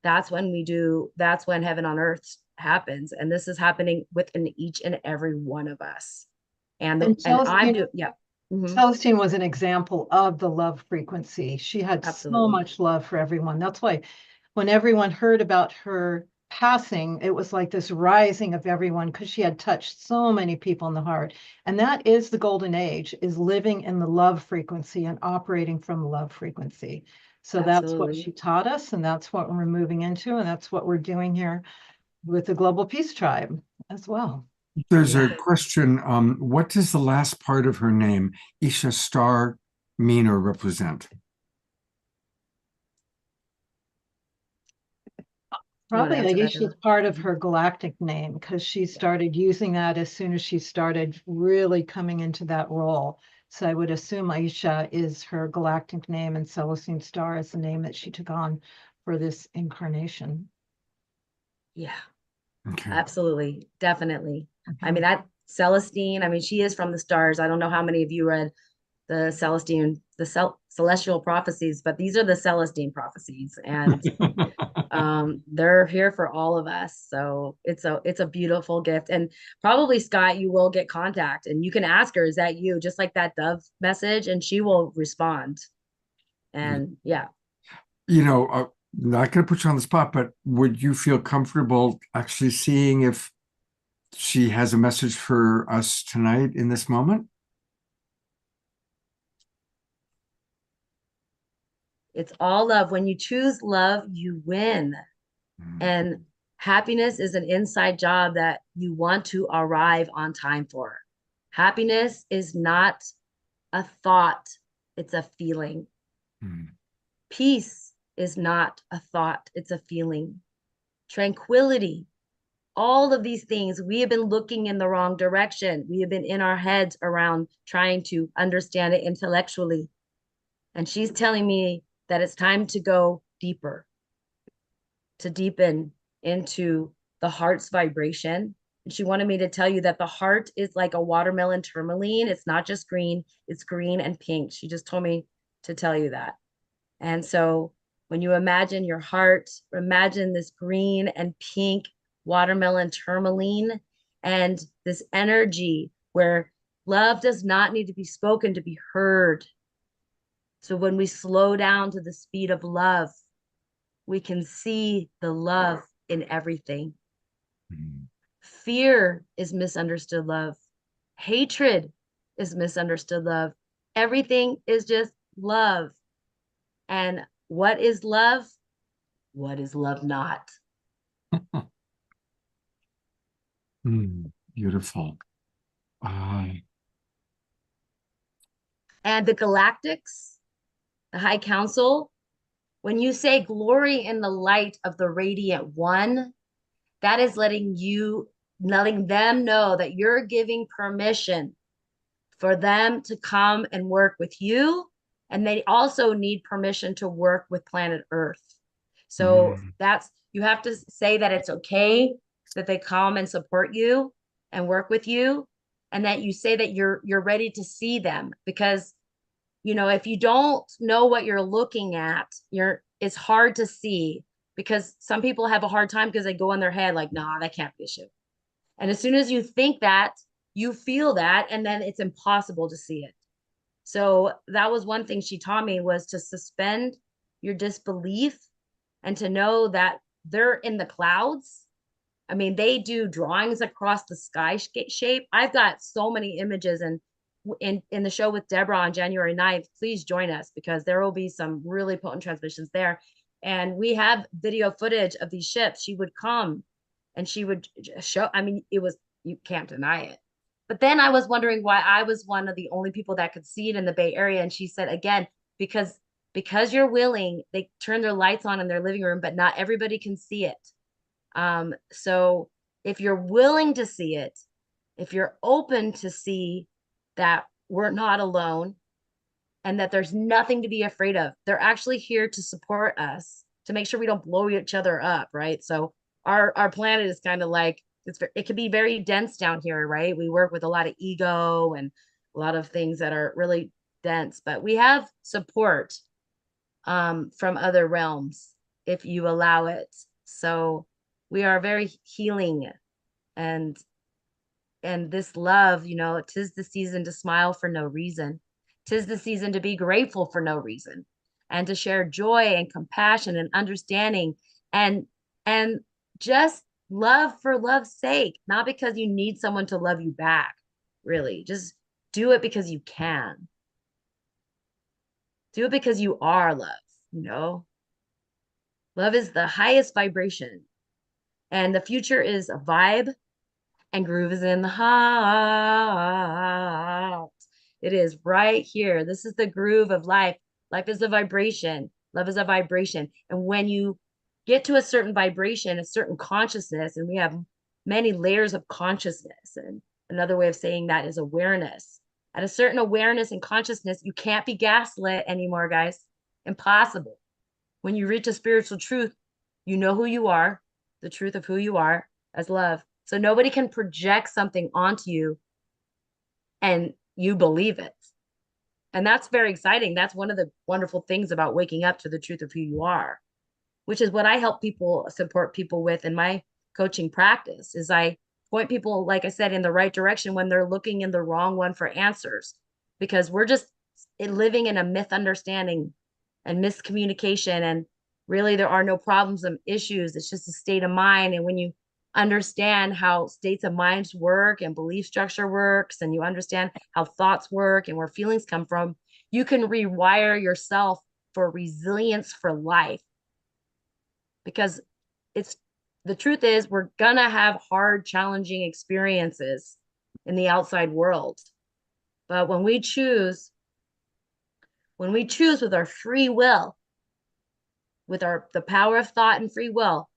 S6: that's when heaven on earth happens. And this is happening within each and every one of us. And I'm
S5: Celestine,
S6: doing, yeah. Mhm.
S5: Celestine was an example of the love frequency. She had so
S6: Absolutely.
S5: much love for everyone. That's why when everyone heard about her passing, it was like this rising of everyone, because she had touched so many people in the heart. And that is the golden age, is living in the love frequency and operating from the love frequency. So that's what
S6: Absolutely.
S5: she taught us, and that's what we're moving into, and that's what we're doing here with the Global Peace Tribe as well.
S2: There's a
S6: Yeah.
S2: question. What does the last part of her name, Isha Star, mean or represent?
S6: You want to
S5: Probably
S6: answer that,
S5: Aisha is
S6: Deborah?
S5: part of her galactic name, because she started using that as soon as she started really coming into that role. So I would assume Aisha is her galactic name, and Celestine Star is the name that she took on for this incarnation.
S6: Yeah,
S2: Okay.
S6: absolutely. Definitely. I mean, that Celestine, I mean, she is from the stars. I don't know how many of you read the Celestine, celestial prophecies, but these are the Celestine prophecies, and they're here for all of us. So it's a beautiful gift. And probably, Scott, you will get contact, and you can ask her, is that you? Just like that dove message, and she will respond. And yeah.
S2: Not going to put you on the spot, but would you feel comfortable actually seeing if she has a message for us tonight in this moment?
S6: It's all love. When you choose love, you win. And happiness is an inside job that you want to arrive on time for. Happiness is not a thought, it's a feeling. Peace is not a thought, it's a feeling. Tranquility, all of these things, we have been looking in the wrong direction. We have been in our heads around trying to understand it intellectually. And she's telling me that it's time to go deeper, to deepen into the heart's vibration. And she wanted me to tell you that the heart is like a watermelon tourmaline. It's not just green, it's green and pink. She just told me to tell you that. And so when you imagine your heart, imagine this green and pink watermelon tourmaline, and this energy where love does not need to be spoken to be heard. So when we slow down to the speed of love, we can see the love in everything. Fear is misunderstood love. Hatred is misunderstood love. Everything is just love. And what is love? What is love not?
S2: Beautiful.
S6: And the Galactics, the High Council, When you say glory in the light of the radiant one, that is letting them know that you're giving permission for them to come and work with you. And they also need permission to work with planet Earth. So you have to say that it's okay that they come and support you and work with you, and that you say that you're ready to see them, because if you don't know what you're looking at, it's hard to see, because some people have a hard time because they go in their head like, nah, that can't be a ship. And as soon as you think that, you feel that, and then it's impossible to see it. So that was one thing she taught me, was to suspend your disbelief and to know that they're in the clouds. I mean, they do drawings across the sky shape. I've got so many images, and in the show with Deborah on January 9th, please join us, because there will be some really potent transmissions there. And we have video footage of these ships. She would come and she would show, I mean, you can't deny it. But then I was wondering why I was one of the only people that could see it in the Bay Area. And she said, again, because you're willing, they turn their lights on in their living room, but not everybody can see it. So if you're willing to see it, if you're open to see that we're not alone and that there's nothing to be afraid of, they're actually here to support us, to make sure we don't blow each other up, right? So our planet is kind of like, it can be very dense down here, right? We work with a lot of ego and a lot of things that are really dense, but we have support from other realms if you allow it. So we are very healing, and this love, tis the season to smile for no reason. Tis the season to be grateful for no reason, and to share joy and compassion and understanding, and just love for love's sake, not because you need someone to love you back. Really, just do it because you can. Do it because you are love. Love is the highest vibration, and the future is a vibe, and groove is in the heart. It is right here. This is the groove of life. Life is a vibration. Love is a vibration. And when you get to a certain vibration, a certain consciousness, and we have many layers of consciousness, and another way of saying that is awareness. At a certain awareness and consciousness, you can't be gaslit anymore, guys. Impossible. When you reach a spiritual truth, you know who you are, the truth of who you are as love. So nobody can project something onto you and you believe it. And that's very exciting. That's one of the wonderful things about waking up to the truth of who you are, which is what I help people, support people with in my coaching practice, is I point people, like I said, in the right direction when they're looking in the wrong one for answers, because we're just living in a misunderstanding and miscommunication. And really, there are no problems and issues. It's just a state of mind. And when you understand how states of minds work and belief structure works, and you understand how thoughts work and where feelings come from, you can rewire yourself for resilience for life. Because the truth is, we're gonna have hard, challenging experiences in the outside world. But when we choose with our free will, with the power of thought and free will,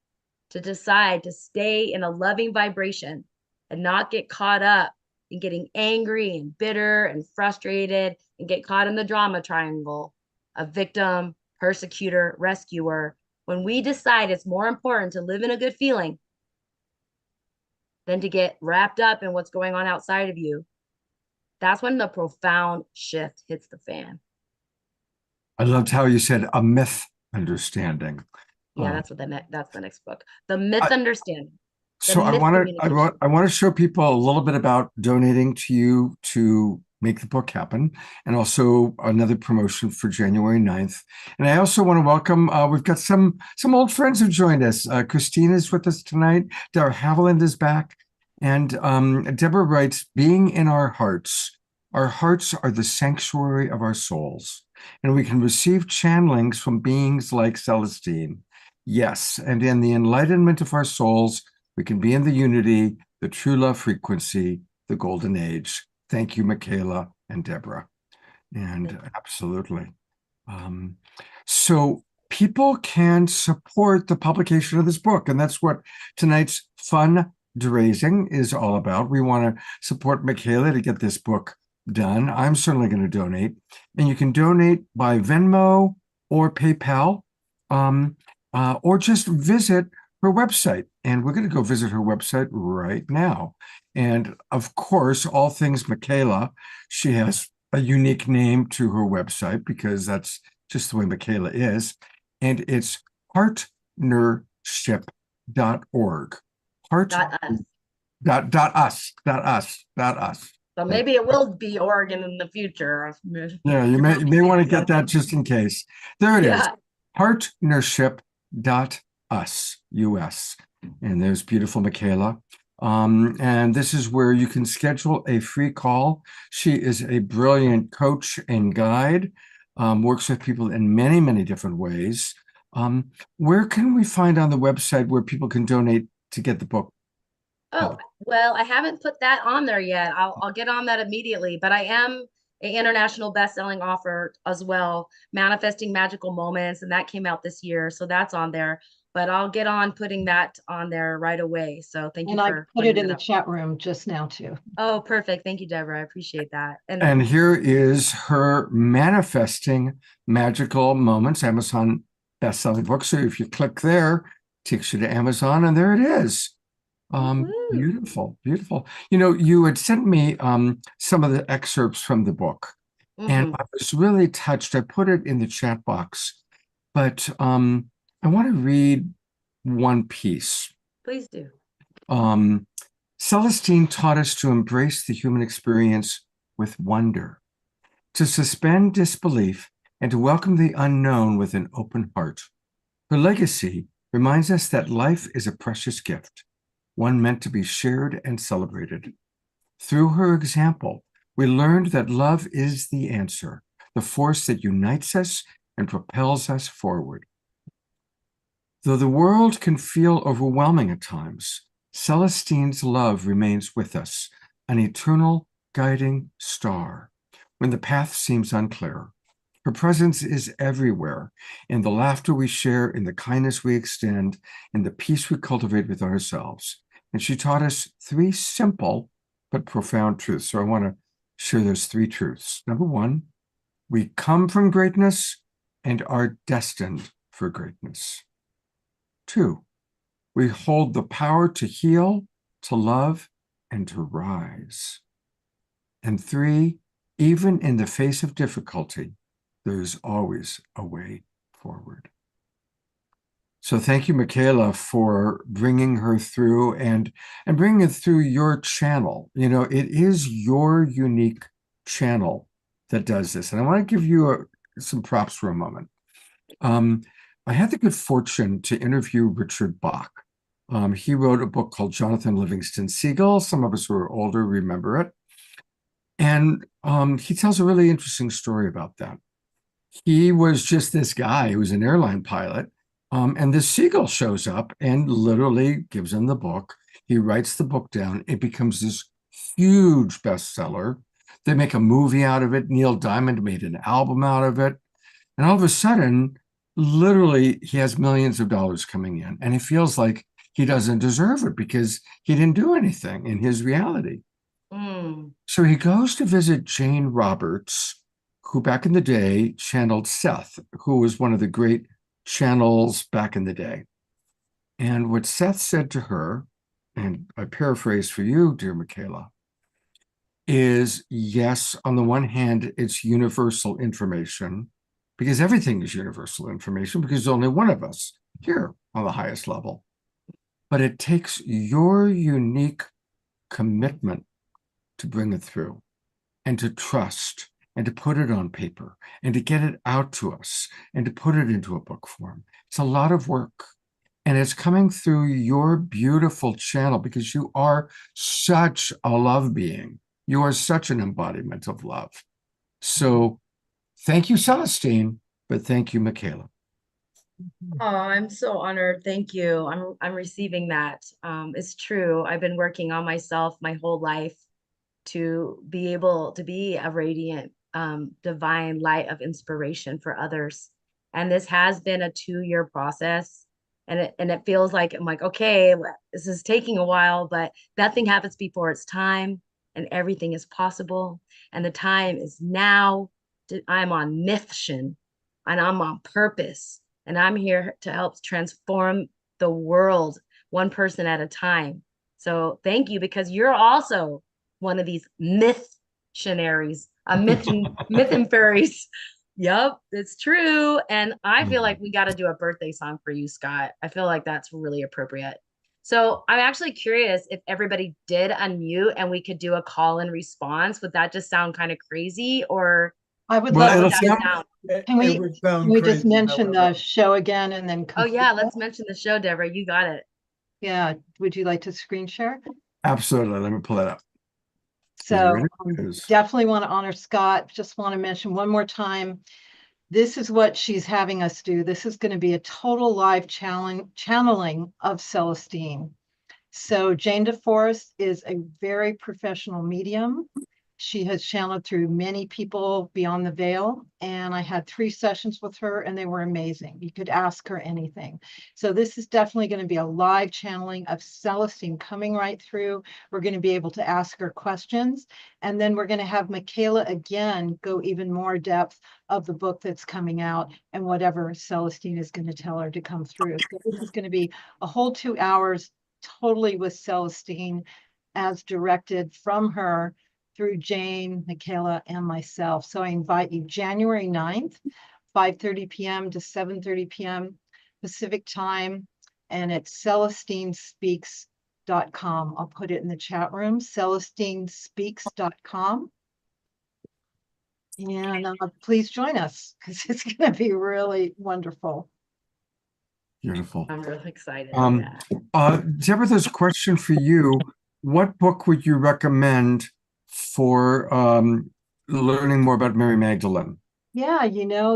S6: to decide to stay in a loving vibration and not get caught up in getting angry and bitter and frustrated and get caught in the drama triangle of victim, persecutor, rescuer. When we decide it's more important to live in a good feeling than to get wrapped up in what's going on outside of you, that's when the profound shift hits the fan.
S2: I loved how you said a myth understanding.
S6: Yeah, that's the next book. The Myth Understanding.
S2: So I want to show people a little bit about donating to you to make the book happen, and also another promotion for January 9th. And I also want to welcome, we've got some old friends who joined us. Christine is with us tonight. Dara Haviland is back. And Deborah writes, being in our hearts are the sanctuary of our souls, and we can receive channelings from beings like Celestine. Yes, and in the enlightenment of our souls, we can be in the unity, the true love frequency, the golden age. Thank you, Michaela and Deborah. And absolutely. So people can support the publication of this book. And that's what tonight's fundraising is all about. We want to support Michaela to get this book done. I'm certainly going to donate. And you can donate by Venmo or PayPal, or just visit her website. And we're going to go visit her website right now. And of course, all things Michaela, she has a unique name to her website because that's just the way Michaela is. And it's partnership.org.
S6: Not us.
S2: Us.
S6: So maybe it will be Oregon in the future.
S2: Yeah, you may want to get that just in case. There it is.
S6: Yeah.
S2: Partnership.us, US. And there's beautiful Michaela. And this is where you can schedule a free call. She is a brilliant coach and guide, works with people in many, many different ways. Where can we find on the website where people can donate to get the book?
S6: Oh, well, I haven't put that on there yet. I'll get on that immediately, but I am an international best-selling author as well, Manifesting Magical Moments, and that came out this year, so that's on there. But I'll get on putting that on there right away. So thank you
S5: And I
S6: for
S5: put it
S6: bringing
S5: in the
S6: that up.
S5: chat room just now too.
S6: Oh, perfect. Thank you, Deborah. I appreciate that.
S2: And here is her Manifesting Magical Moments Amazon best-selling book. So if you click there, it takes you to Amazon, and there it is. Beautiful, beautiful. You know, you had sent me some of the excerpts from the book, and I was really touched. I put it in the chat box, but I want to read one piece.
S6: Please do.
S2: Celestine taught us to embrace the human experience with wonder, to suspend disbelief, and to welcome the unknown with an open heart. Her legacy reminds us that life is a precious gift, one meant to be shared and celebrated. Through her example, we learned that love is the answer, the force that unites us and propels us forward. Though the world can feel overwhelming at times, Celestine's love remains with us, an eternal guiding star. When the path seems unclear, her presence is everywhere, in the laughter we share, in the kindness we extend, in the peace we cultivate with ourselves. And she taught us three simple but profound truths. So I want to share those three truths. Number one, we come from greatness and are destined for greatness. Two, we hold the power to heal, to love, and to rise. And three, even in the face of difficulty, there is always a way forward. So thank you, Michaela, for bringing her through and bringing it through your channel. You know, it is your unique channel that does this. And I want to give you some props for a moment. I had the good fortune to interview Richard Bach. He wrote a book called Jonathan Livingston Seagull. Some of us who are older remember it. And he tells a really interesting story about that. He was just this guy who was an airline pilot. And this seagull shows up and literally gives him the book. He writes the book down. It becomes this huge bestseller. They make a movie out of it. Neil Diamond made an album out of it. And all of a sudden, literally, he has millions of dollars coming in. And he feels like he doesn't deserve it because he didn't do anything in his reality. So he goes to visit Jane Roberts, who back in the day channeled Seth, who was one of the great channels back in the day. And what Seth said to her, and I paraphrase for you, dear Michaela, is yes, on the one hand, it's universal information, because everything is universal information, because there's only one of us here on the highest level. But it takes your unique commitment to bring it through, and to trust, and to put it on paper, and to get it out to us, and to put it into a book form. It's a lot of work. And it's coming through your beautiful channel because you are such a love being. You are such an embodiment of love. So thank you, Celestine, but thank you, Michaela.
S6: Oh, I'm so honored. Thank you. I'm receiving that. It's true. I've been working on myself my whole life to be able to be a radiant, divine light of inspiration for others. And this has been a 2-year process. And it feels like I'm like, okay, this is taking a while, but nothing happens before it's time, and everything is possible. And the time is now. I'm on mission, and I'm on purpose, and I'm here to help transform the world one person at a time. So thank you, because you're also one of these missionaries, myth and fairies. Yep, it's true. And I feel like we got to do a birthday song for you, Scott. I feel like that's really appropriate. So I'm actually curious if everybody did unmute and we could do a call and response. Would that just sound kind of crazy, or
S5: I would
S2: Well,
S5: love
S2: it'll
S5: to.
S6: that
S2: sound-
S6: sound?
S5: Can we-
S3: It would sound
S5: Can we just
S3: crazy,
S5: mention
S3: however.
S5: the show again and then?
S6: Oh yeah,
S5: complete
S6: let's
S5: it?
S6: mention the show, Deborah. You got it.
S5: Yeah, would you like to screen share?
S2: Absolutely. Let me pull it up.
S5: So
S2: Here it
S5: um,
S2: is.
S5: definitely want to honor Scott. Just want to mention one more time. This is what she's having us do. This is going to be a total live channeling of Celestine. So Jane DeForest is a very professional medium. She has channeled through many people beyond the veil, and I had 3 sessions with her and they were amazing. You could ask her anything. So this is definitely going to be a live channeling of Celestine coming right through. We're going to be able to ask her questions, and then we're going to have Michaela again go even more depth of the book that's coming out and whatever Celestine is going to tell her to come through. So this is going to be a whole 2 hours totally with Celestine as directed from her through Jane, Michaela, and myself. So I invite you January 9th, 5:30 p.m. to 7:30 p.m. Pacific time, and it's CelestineSpeaks.com. I'll put it in the chat room, CelestineSpeaks.com. And please join us, because it's going to be really wonderful.
S2: Beautiful.
S6: I'm really excited.
S2: Um,
S6: Yeah.
S2: Deborah, there's a question for you. What book would you recommend for learning more about Mary Magdalene?
S5: Yeah,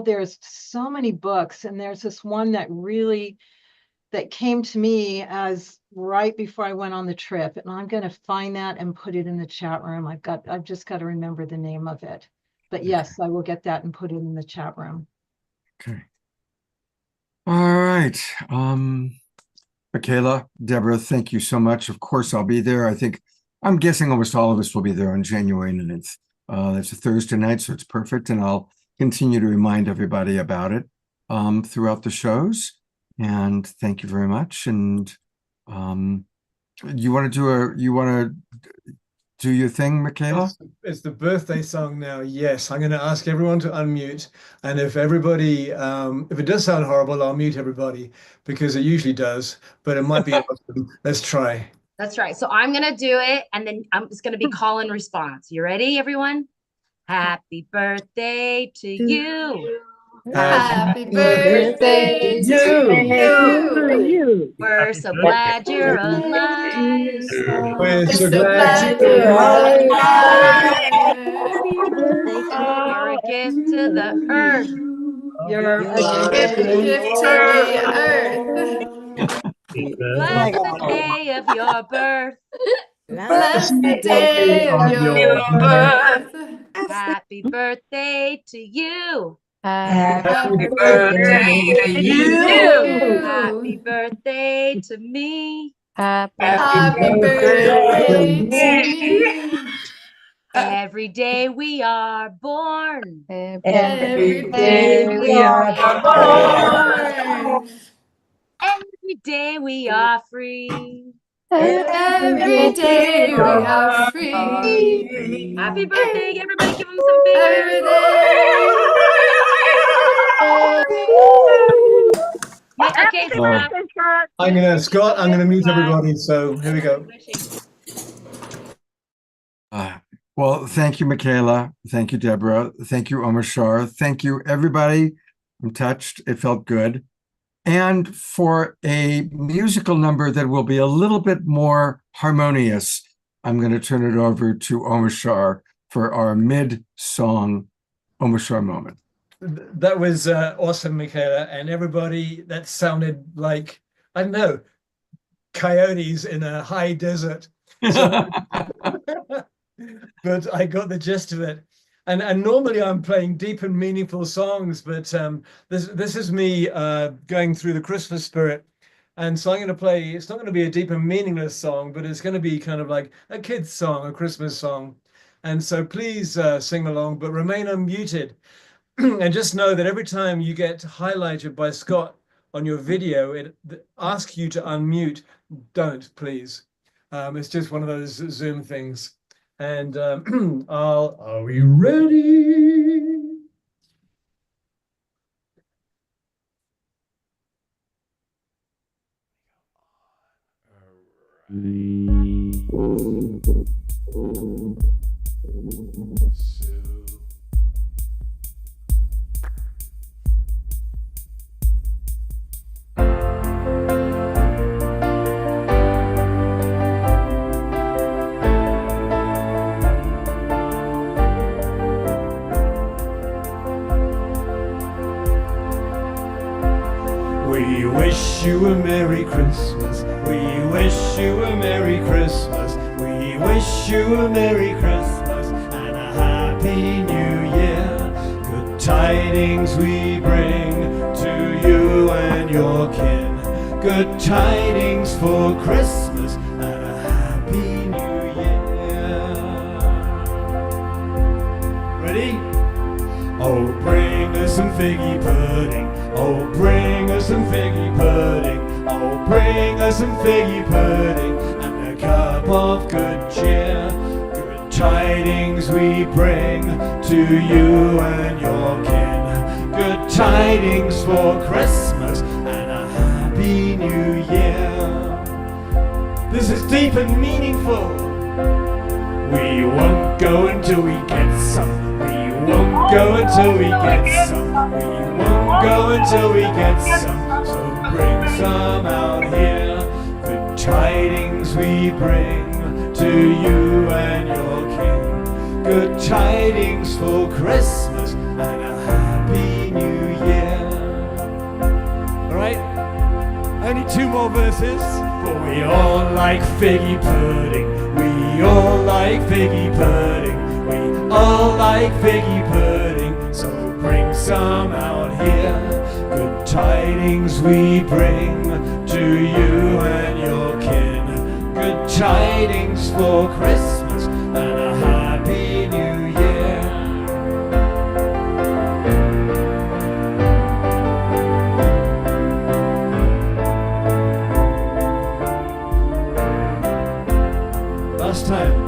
S5: there's so many books, and there's this one that came to me as right before I went on the trip, and I'm going to find that and put it in the chat room. I've just got to remember the name of it. But yes, I will get that and put it in the chat room.
S2: Okay. All right. Michaela, Deborah, thank you so much. Of course, I'll be there. I'm guessing almost all of us will be there on January 9th. That's a Thursday night, so it's perfect. And I'll continue to remind everybody about it throughout the shows. And thank you very much. And you want to do your thing, Michaela?
S3: It's the birthday song now. Yes, I'm going to ask everyone to unmute. And if everybody, if it does sound horrible, I'll mute everybody, because it usually does, but it might be awesome. Let's try.
S6: That's right. So I'm gonna do it, and then it's gonna be call and response. You ready, everyone? Happy birthday to you.
S7: Happy birthday to you.
S6: We're so glad you're alive.
S3: We're so
S7: So
S3: glad
S7: glad you're alive.
S6: You're a gift to the earth.
S5: You're a
S7: Gift to the earth.
S6: Bless the day of your birth.
S7: Bless the day of your birth.
S6: Happy birthday to you.
S7: Happy birthday to you.
S6: Happy birthday to me.
S7: Happy birthday to me.
S6: Every day we are born.
S7: Every day we are born.
S6: Every day we are free.
S7: Every day we are free.
S6: Happy birthday, everybody. Give them some fingers. Yeah, okay, Scott.
S3: I'm gonna mute everybody. So here we go.
S2: Well, thank you, Michaela. Thank you, Deborah. Thank you, Omar Shar. Thank you, everybody. I'm touched. It felt good. And for a musical number that will be a little bit more harmonious, I'm going to turn it over to Omar Shar for our mid-song Omar Shar moment.
S3: That was awesome, Michaela, and everybody. That sounded like, I don't know, coyotes in a high desert. So, but I got the gist of it. And normally I'm playing deep and meaningful songs, but this is me going through the Christmas spirit. And so I'm going to play, it's not going to be a deep and meaningless song, but it's going to be kind of like a kid's song, a Christmas song. And so please sing along, but remain unmuted. And just know that every time you get highlighted by Scott on your video, it asks you to unmute. Don't, please. It's just one of those Zoom things. And are we ready? We wish you a Merry Christmas. We wish you a Merry Christmas. We wish you a Merry Christmas and a Happy New Year. Good tidings we bring to you and your kin. Good tidings for Christmas and a Happy New Year. Ready? Oh, bring us some figgy pudding. Oh, bring us some figgy pudding. Oh, bring us some figgy pudding and a cup of good cheer. Good tidings we bring to you and your kin. Good tidings for Christmas and a Happy New Year. This is deep and meaningful. We won't go until we get some. We won't go until we get some. We won't go until we get some. So bring some out here. Good tidings we bring to you and your king. Good tidings for Christmas and a Happy New Year. Alright, only 2 more verses. But we all like figgy pudding. We all like figgy pudding. We all like figgy pudding, so bring some out here. Good tidings we bring to you and your kin. Good tidings for Christmas and a Happy New Year. Last time.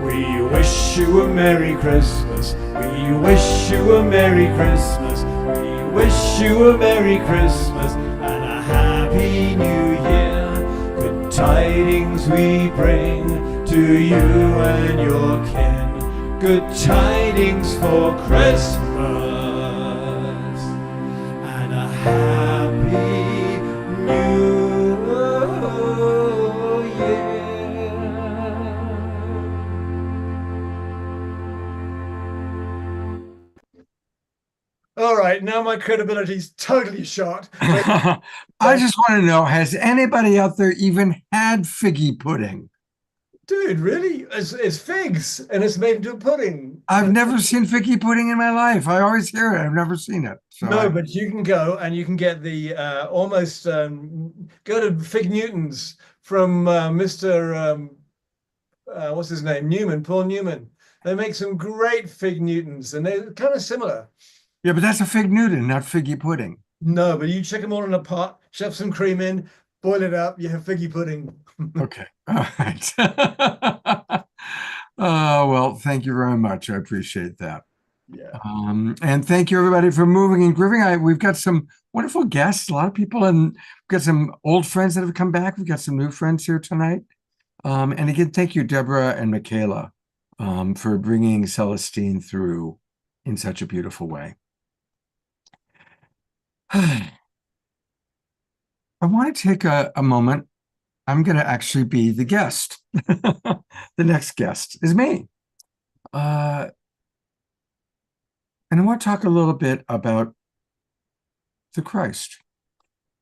S3: We wish you a Merry Christmas. We wish you a Merry Christmas. We wish you a Merry Christmas and a Happy New Year. Good tidings we bring to you and your kin. Good tidings for Christmas and a Happy New Year. All right, now my credibility's totally shot.
S2: I just want to know, has anybody out there even had figgy pudding?
S3: Dude, really? It's figs and it's made into a pudding.
S2: I've never seen figgy pudding in my life. I always hear it. I've never seen it. So
S3: No, but you can go and you can get the almost go to Fig Newton's from Mr. What's his name? Newman, Paul Newman. They make some great Fig Newtons and they're kind of similar.
S2: yeah, but that's a fig Newton, not figgy pudding.
S3: No, but you check them all in a pot, shove some cream in, boil it up, you have figgy pudding.
S2: Okay. All right. Well, thank you very much. I appreciate that.
S3: Yeah.
S2: And thank you everybody for moving and grooving. We've got some wonderful guests, a lot of people, and we've got some old friends that have come back. We've got some new friends here tonight. And again, thank you, Deborah and Michaela, for bringing Celestine through in such a beautiful way. I want to take a moment. I'm going to actually be the guest. The next guest is me. And I want to talk a little bit about the Christ.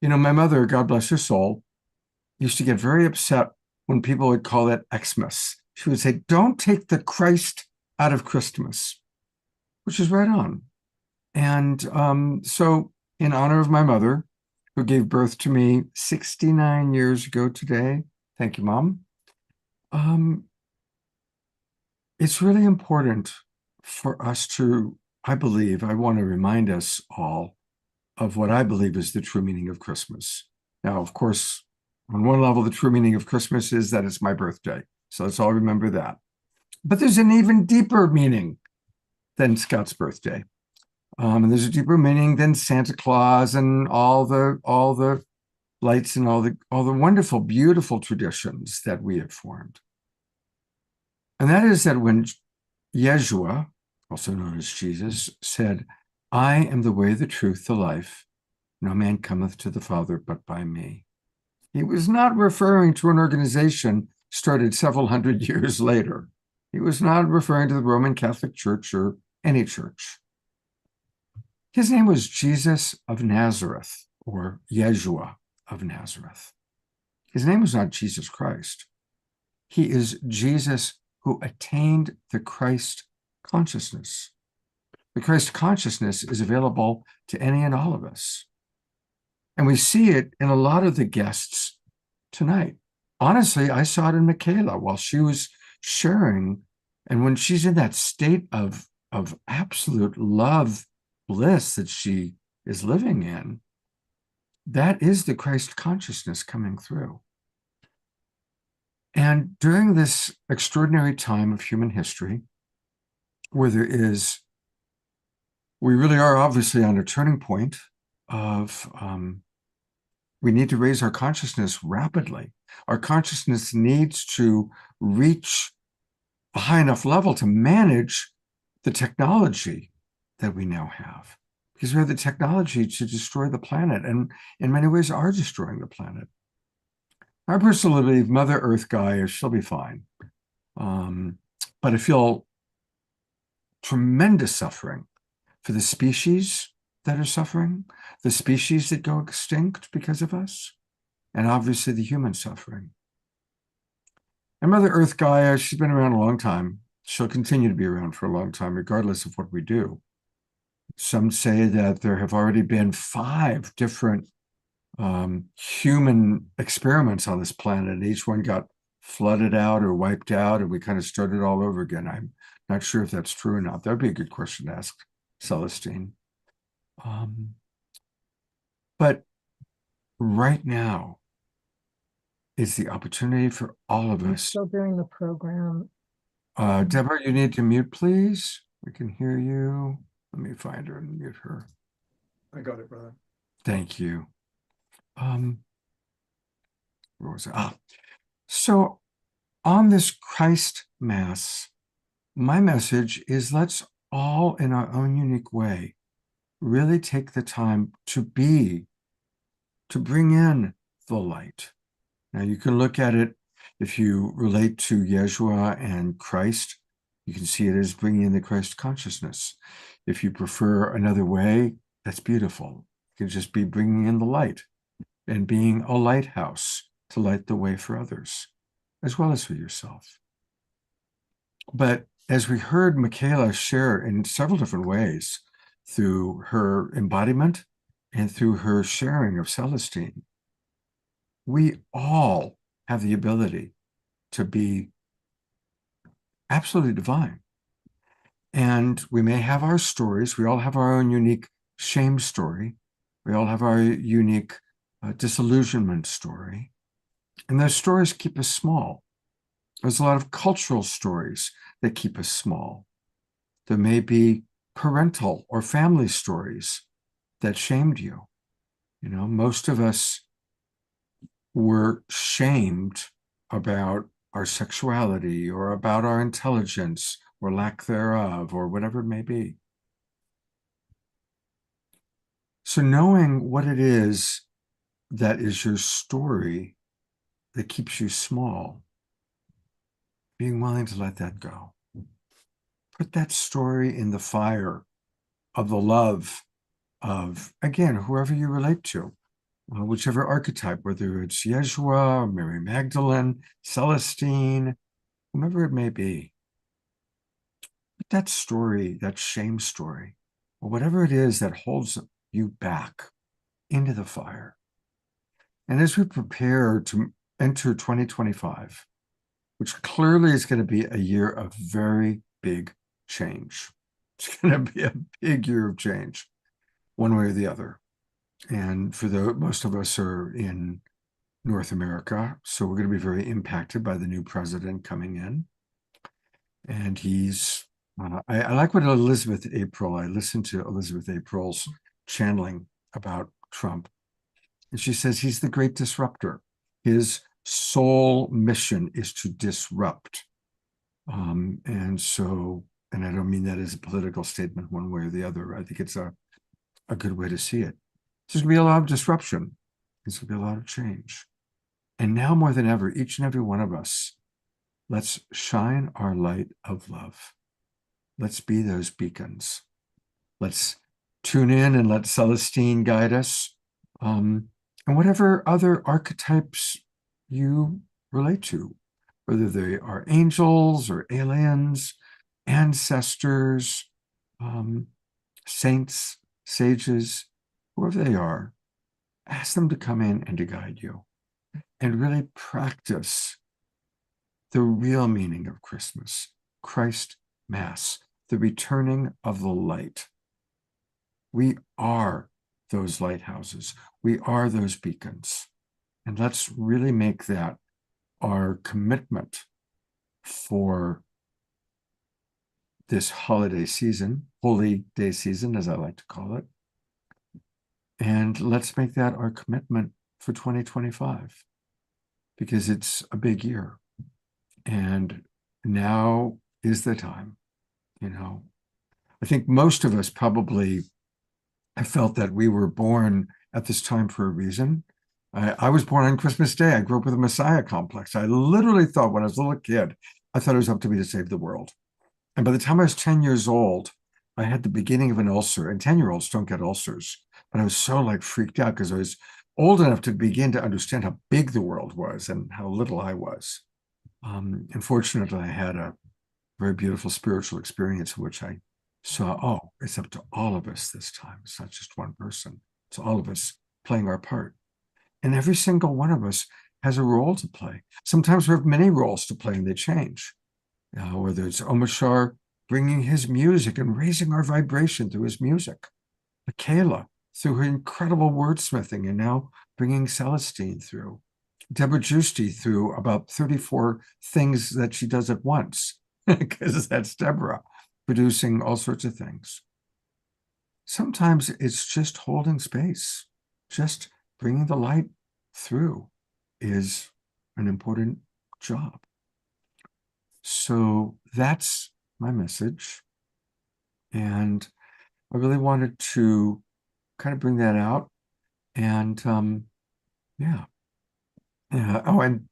S2: You know, my mother, God bless her soul, used to get very upset when people would call it Xmas. she would say, don't take the Christ out of Christmas, which is right on. And so in honor of my mother, who gave birth to me 69 years ago today, thank you, Mom. It's really important for us to, I want to remind us all of what I believe is the true meaning of Christmas. Now, of course, on one level, the true meaning of Christmas is that it's my birthday. So let's all remember that. But there's an even deeper meaning than Scott's birthday. And there's a deeper meaning than Santa Claus and all the lights and all the wonderful, beautiful traditions that we have formed. And that is that when Yeshua, also known as Jesus, said, I am the way, the truth, the life. No man cometh to the Father but by me. He was not referring to an organization started several hundred years later. He was not referring to the Roman Catholic Church or any church. His name was Jesus of Nazareth, or Yeshua of Nazareth. His name was not Jesus Christ. He is Jesus who attained the Christ consciousness. The Christ consciousness is available to any and all of us. And we see it in a lot of the guests tonight. Honestly, I saw it in Michaela while she was sharing. And when she's in that state of absolute love, bliss that she is living in, that is the Christ consciousness coming through. And during this extraordinary time of human history, where we really are obviously on a turning point of, we need to raise our consciousness rapidly. Our consciousness needs to reach a high enough level to manage the technology that we now have, because we have the technology to destroy the planet, and in many ways are destroying the planet. I personally believe Mother Earth Gaia, she'll be fine. But I feel tremendous suffering for the species that are suffering, the species that go extinct because of us, and obviously the human suffering. And Mother Earth Gaia, she's been around a long time. She'll continue to be around for a long time, regardless of what we do. Some say that there have already been 5 different human experiments on this planet, and each one got flooded out or wiped out, and we kind of started all over again. I'm not sure if that's true or not. That'd be a good question to ask Celestine. But right now is the opportunity for all of us.
S5: Still during the program.
S2: Deborah, you need to mute, please. We can hear you. Let me find her and mute her.
S3: I got it, brother.
S2: Thank you. Where was it? So on this Christ Mass, my message is, let's all in our own unique way really take the time to bring in the light. Now you can look at it, if you relate to Yeshua and Christ, you can see it as bringing in the Christ consciousness. If you prefer another way, that's beautiful. It can just be bringing in the light and being a lighthouse to light the way for others, as well as for yourself. But as we heard Michaela share in several different ways, through her embodiment and through her sharing of Celestine, we all have the ability to be absolutely divine. And we may have our stories. We all have our own unique shame story. We all have our unique disillusionment story. And those stories keep us small. There's a lot of cultural stories that keep us small. There may be parental or family stories that shamed you. You know, most of us were shamed about our sexuality or about our intelligence or lack thereof, or whatever it may be. So knowing what it is that is your story that keeps you small, being willing to let that go. Put that story in the fire of the love of, again, whoever you relate to, whichever archetype, whether it's Yeshua, Mary Magdalene, Celestine, whomever it may be, that story, that shame story, or whatever it is that holds you back into the fire. And as we prepare to enter 2025, which clearly is going to be a year of very big change. It's going to be a big year of change, one way or the other. And for most of us are in North America, so we're going to be very impacted by the new president coming in. And he's, I like what Elizabeth April, I listened to Elizabeth April's channeling about Trump. And she says he's the great disruptor. His sole mission is to disrupt. And so, and I don't mean that as a political statement one way or the other. I think it's a good way to see it. There's going to be a lot of disruption. There's going to be a lot of change. And now more than ever, each and every one of us, let's shine our light of love. Let's be those beacons. Let's tune in and let Celestine guide us. And whatever other archetypes you relate to, whether they are angels or aliens, ancestors, saints, sages, whoever they are, ask them to come in and to guide you and really practice the real meaning of Christmas, Christ Mass, the returning of the light. We are those lighthouses. We are those beacons. And let's really make that our commitment for this holiday season, holy day season, as I like to call it. And let's make that our commitment for 2025, because it's a big year. And now is the time, you know. I think most of us probably have felt that we were born at this time for a reason. I was born on Christmas Day. I grew up with a Messiah complex. I literally thought when I was a little kid, I thought it was up to me to save the world. And by the time I was 10 years old, I had the beginning of an ulcer, and 10-year-olds don't get ulcers. But I was so freaked out because I was old enough to begin to understand how big the world was and how little I was. Unfortunately, I had a very beautiful spiritual experience in which I saw, oh, it's up to all of us this time. It's not just one person. It's all of us playing our part. And every single one of us has a role to play. Sometimes we have many roles to play and they change. Whether it's Omashar bringing his music and raising our vibration through his music. Michaela through her incredible wordsmithing and now bringing Celestine through. Deborah Giusti through about 34 things that she does at once, because that's Deborah, producing all sorts of things. Sometimes it's just holding space, just bringing the light through is an important job. So that's my message. And I really wanted to kind of bring that out. And yeah. Oh, and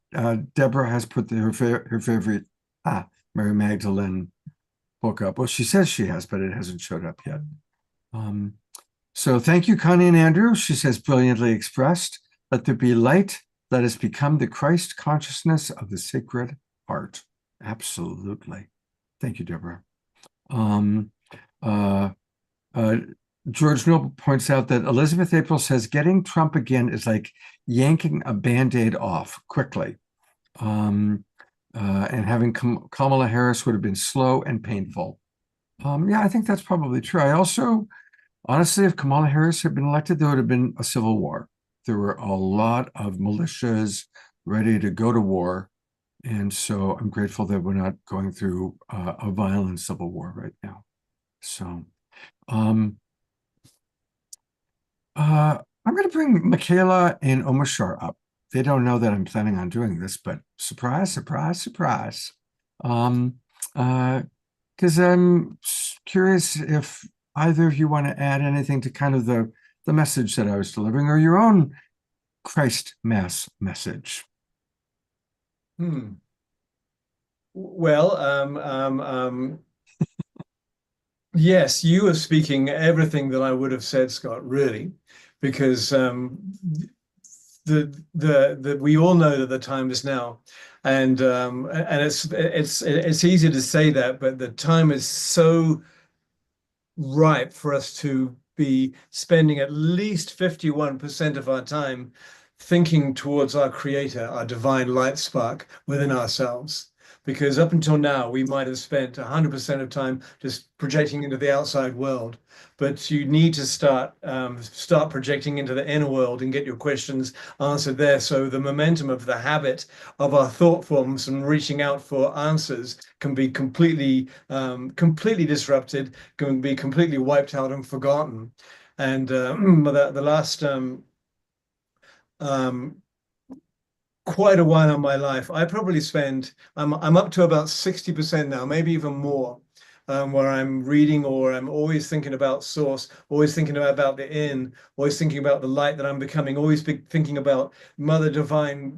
S2: Deborah has put her favorite Mary Magdalene book up. Well, she says she has, but it hasn't showed up yet. So thank you, Connie and Andrew. She says, brilliantly expressed. Let there be light. Let us become the Christ consciousness of the Sacred Heart. Absolutely. Thank you, Deborah. George Noble points out that Elizabeth April says getting Trump again is like yanking a Band-Aid off quickly. And having Kamala Harris would have been slow and painful. Yeah, I think that's probably true. I also, honestly, if Kamala Harris had been elected, there would have been a civil war. There were a lot of militias ready to go to war. And so I'm grateful that we're not going through a violent civil war right now. So I'm going to bring Michaela and Omashar up. They don't know that I'm planning on doing this, but surprise, surprise, surprise. Because I'm curious if either of you want to add anything to kind of the message that I was delivering, or your own Christ Mass message.
S3: Well, yes, you are speaking everything that I would have said, Scott, really, because we all know that the time is now, and it's easy to say that, but the time is so ripe for us to be spending at least 51% of our time thinking towards our creator, our divine light spark within ourselves. Because up until now, we might have spent 100% of time just projecting into the outside world. But you need to start projecting into the inner world and get your questions answered there. So the momentum of the habit of our thought forms and reaching out for answers can be completely disrupted, can be completely wiped out and forgotten. And the last quite a while in my life, I probably spend, I'm up to about 60% now, maybe even more, where I'm reading, or I'm always thinking about source, always thinking about the in, always thinking about the light that I'm becoming, always thinking about Mother Divine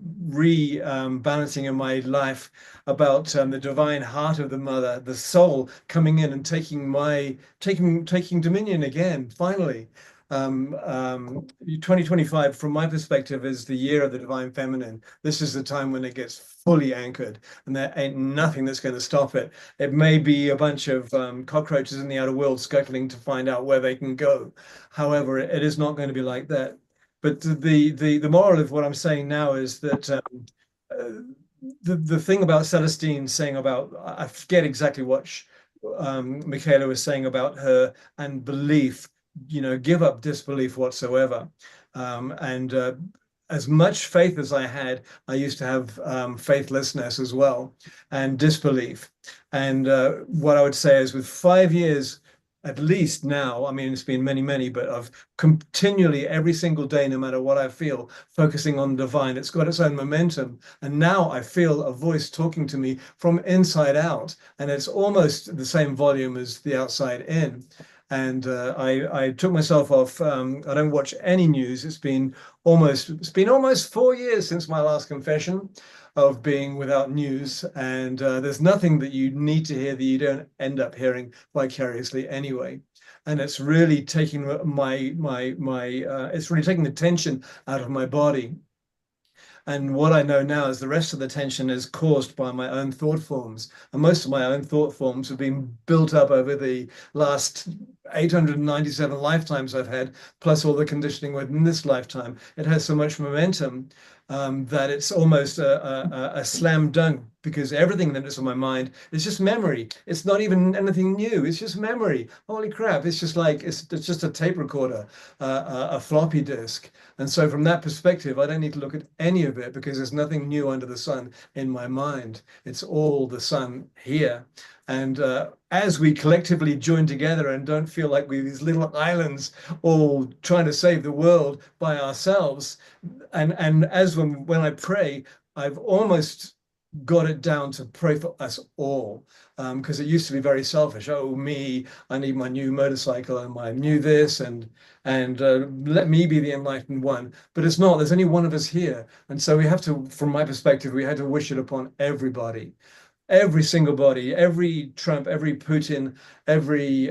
S3: balancing in my life, about the divine heart of the mother, the soul coming in and taking dominion again, finally. 2025, from my perspective, is the year of the divine feminine. This is the time when it gets fully anchored, and there ain't nothing that's going to stop it. It may be a bunch of cockroaches in the outer world scuttling to find out where they can go. However, it is not going to be like that. But the moral of what I'm saying now is that the thing about Celestine saying about, I forget exactly what Michaela was saying about her and belief. Give up disbelief whatsoever. As much faith as I had, I used to have faithlessness as well, and disbelief. And what I would say is, with 5 years at least now, I mean, it's been many, but of continually every single day, no matter what I feel, focusing on divine, it's got its own momentum. And now I feel a voice talking to me from inside out, and it's almost the same volume as the outside in. And I took myself off. I don't watch any news. It's been almost 4 years since my last confession of being without news. And there's nothing that you need to hear that you don't end up hearing vicariously anyway. And it's really taking it's really taking the tension out of my body. And what I know now is the rest of the tension is caused by my own thought forms. And most of my own thought forms have been built up over the last 897 lifetimes I've had, plus all the conditioning within this lifetime. It has so much momentum that it's almost a slam dunk, because everything that is in my mind is just memory. It's not even anything new. It's just memory. Holy crap. It's just like, it's just a tape recorder, a floppy disk. And so from that perspective, I don't need to look at any of it, because there's nothing new under the sun in my mind. It's all the sun here. And as we collectively join together and don't feel like we're these little islands all trying to save the world by ourselves, and as when I pray, I've almost got it down to pray for us all, because it used to be very selfish. Oh, me, I need my new motorcycle and my new this, and let me be the enlightened one. But it's not. There's only one of us here, and so we have to, from my perspective, we had to wish it upon everybody. Every single body, every Trump, every Putin, every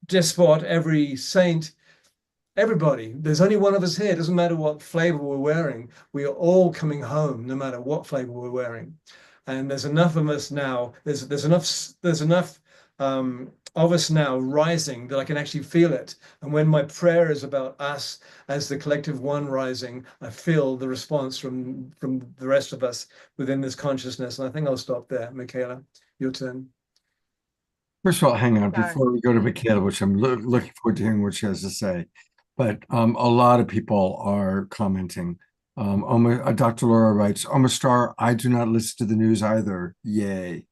S3: despot, every saint, everybody. There's only one of us here. It doesn't matter what flavor we're wearing. We are all coming home, no matter what flavor we're wearing. And there's enough of us now. There's enough of us now rising that I can actually feel it. And when my prayer is about us as the collective one rising, I feel the response from the rest of us within this consciousness. And I think I'll stop there. Michaela, your turn.
S2: First of all, hang on, before we go to Michaela, which I'm looking forward to hearing what she has to say. But a lot of people are commenting. Dr. Laura writes, Omastar, I do not listen to the news either. Yay.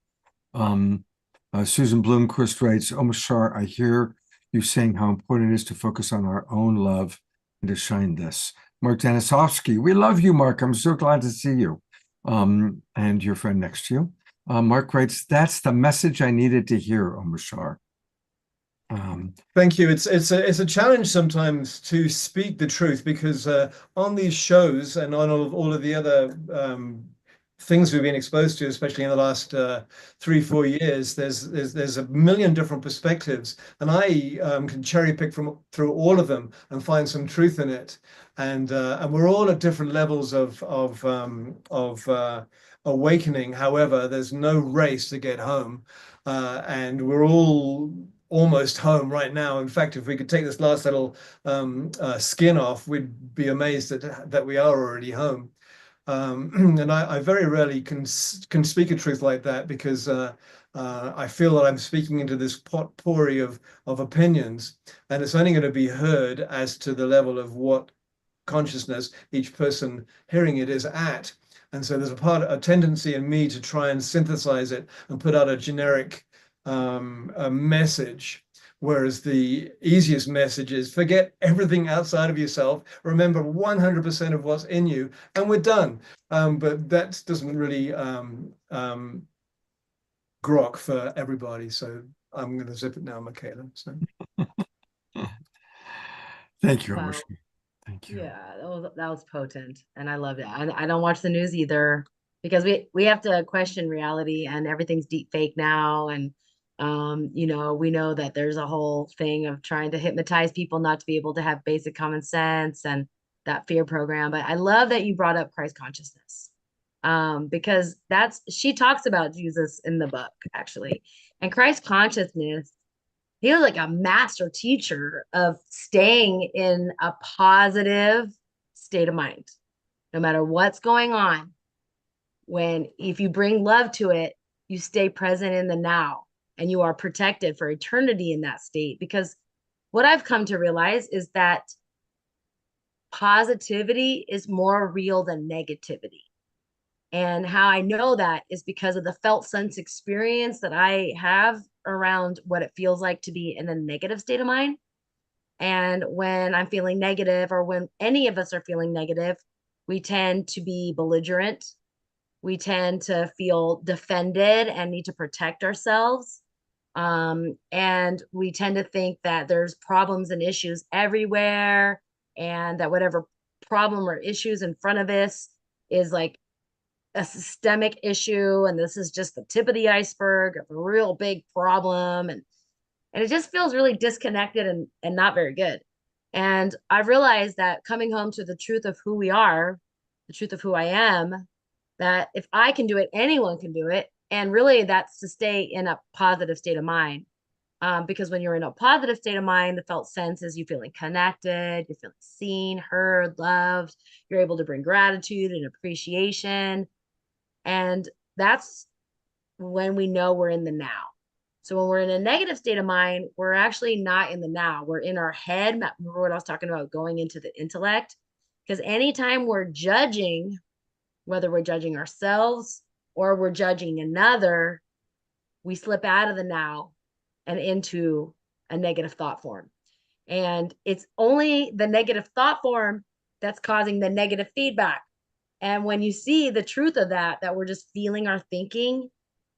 S2: Susan Bloomquist writes, Omastar, I hear you saying how important it is to focus on our own love and to shine this. Mark Danisovsky, we love you, Mark. I'm so glad to see you. And your friend next to you. Mark writes, that's the message I needed to hear, Omastar.
S3: Thank you. It's a challenge sometimes to speak the truth, because on these shows and on all of the other things we've been exposed to, especially in the last 3-4 years, there's a million different perspectives, and I can cherry pick from through all of them and find some truth in it. And we're all at different levels of awakening. However, there's no race to get home, and we're all almost home right now. In fact, if we could take this last little skin off, we'd be amazed that we are already home. And I very rarely can speak a truth like that, because I feel that I'm speaking into this potpourri of opinions, and it's only going to be heard as to the level of what consciousness each person hearing it is at. And so there's a tendency in me to try and synthesize it and put out a generic message. Whereas the easiest message is forget everything outside of yourself. Remember 100% of what's in you, and we're done. But that doesn't really grok for everybody. So I'm going to zip it now, Michaela. So.
S2: Thank you,
S6: Wow.
S2: Ocean. Thank you.
S6: Yeah, that was potent, and I love it. I don't watch the news either, because we have to question reality, and everything's deep fake now, and you know, we know that there's a whole thing of trying to hypnotize people not to be able to have basic common sense and that fear program. But I love that you brought up Christ consciousness, because she talks about Jesus in the book, actually, and Christ consciousness. He was like a master teacher of staying in a positive state of mind, no matter what's going on. If you bring love to it, you stay present in the now, and you are protected for eternity in that state. Because what I've come to realize is that positivity is more real than negativity. And how I know that is because of the felt sense experience that I have around what it feels like to be in a negative state of mind. And when I'm feeling negative, or when any of us are feeling negative, we tend to be belligerent. We tend to feel defended and need to protect ourselves. And we tend to think that there's problems and issues everywhere, and that whatever problem or issues in front of us is like a systemic issue, and this is just the tip of the iceberg of a real big problem, and it just feels really disconnected and not very good. And I realized that coming home to the truth of who we are, the truth of who I am, that if I can do it, anyone can do it. And really, that's to stay in a positive state of mind. Because when you're in a positive state of mind, the felt sense is you feeling connected, you're feeling seen, heard, loved, you're able to bring gratitude and appreciation. And that's when we know we're in the now. So when we're in a negative state of mind, we're actually not in the now. We're in our head. Remember what I was talking about, going into the intellect? Because anytime we're judging, whether we're judging ourselves or we're judging another, we slip out of the now and into a negative thought form. And it's only the negative thought form that's causing the negative feedback. And when you see the truth of that we're just feeling our thinking,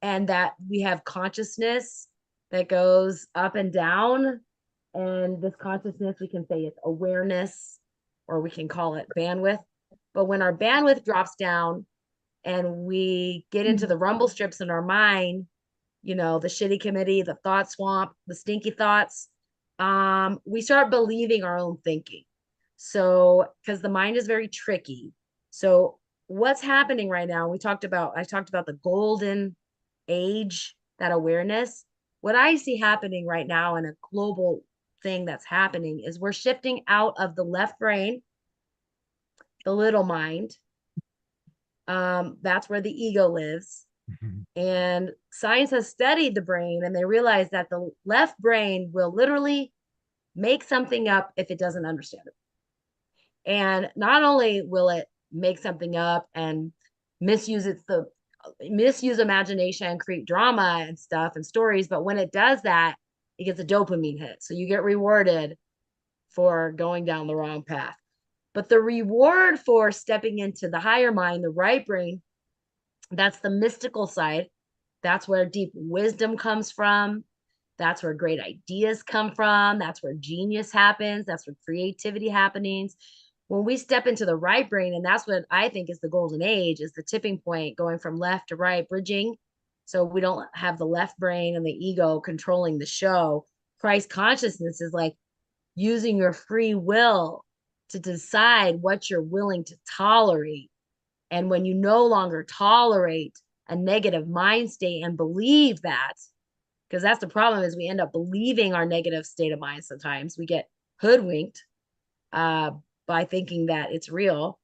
S6: and that we have consciousness that goes up and down, and this consciousness, we can say it's awareness, or we can call it bandwidth. But when our bandwidth drops down and we get into the rumble strips in our mind, you know, the shitty committee, the thought swamp, the stinky thoughts, we start believing our own thinking. So, because the mind is very tricky. So what's happening right now, I talked about the golden age, that awareness. What I see happening right now, in a global thing that's happening, is we're shifting out of the left brain, the little mind. That's where the ego lives. And science has studied the brain, and they realize that the left brain will literally make something up if it doesn't understand it. And not only will it make something up and misuse imagination, create drama and stuff and stories, but when it does that, it gets a dopamine hit. So you get rewarded for going down the wrong path. But the reward for stepping into the higher mind, the right brain, that's the mystical side. That's where deep wisdom comes from. That's where great ideas come from. That's where genius happens. That's where creativity happens. When we step into the right brain, and that's what I think is the golden age, is the tipping point, going from left to right, bridging. So we don't have the left brain and the ego controlling the show. Christ consciousness is like using your free will to decide what you're willing to tolerate. And when you no longer tolerate a negative mind state and believe that, because that's the problem, is we end up believing our negative state of mind. Sometimes we get hoodwinked by thinking that it's real.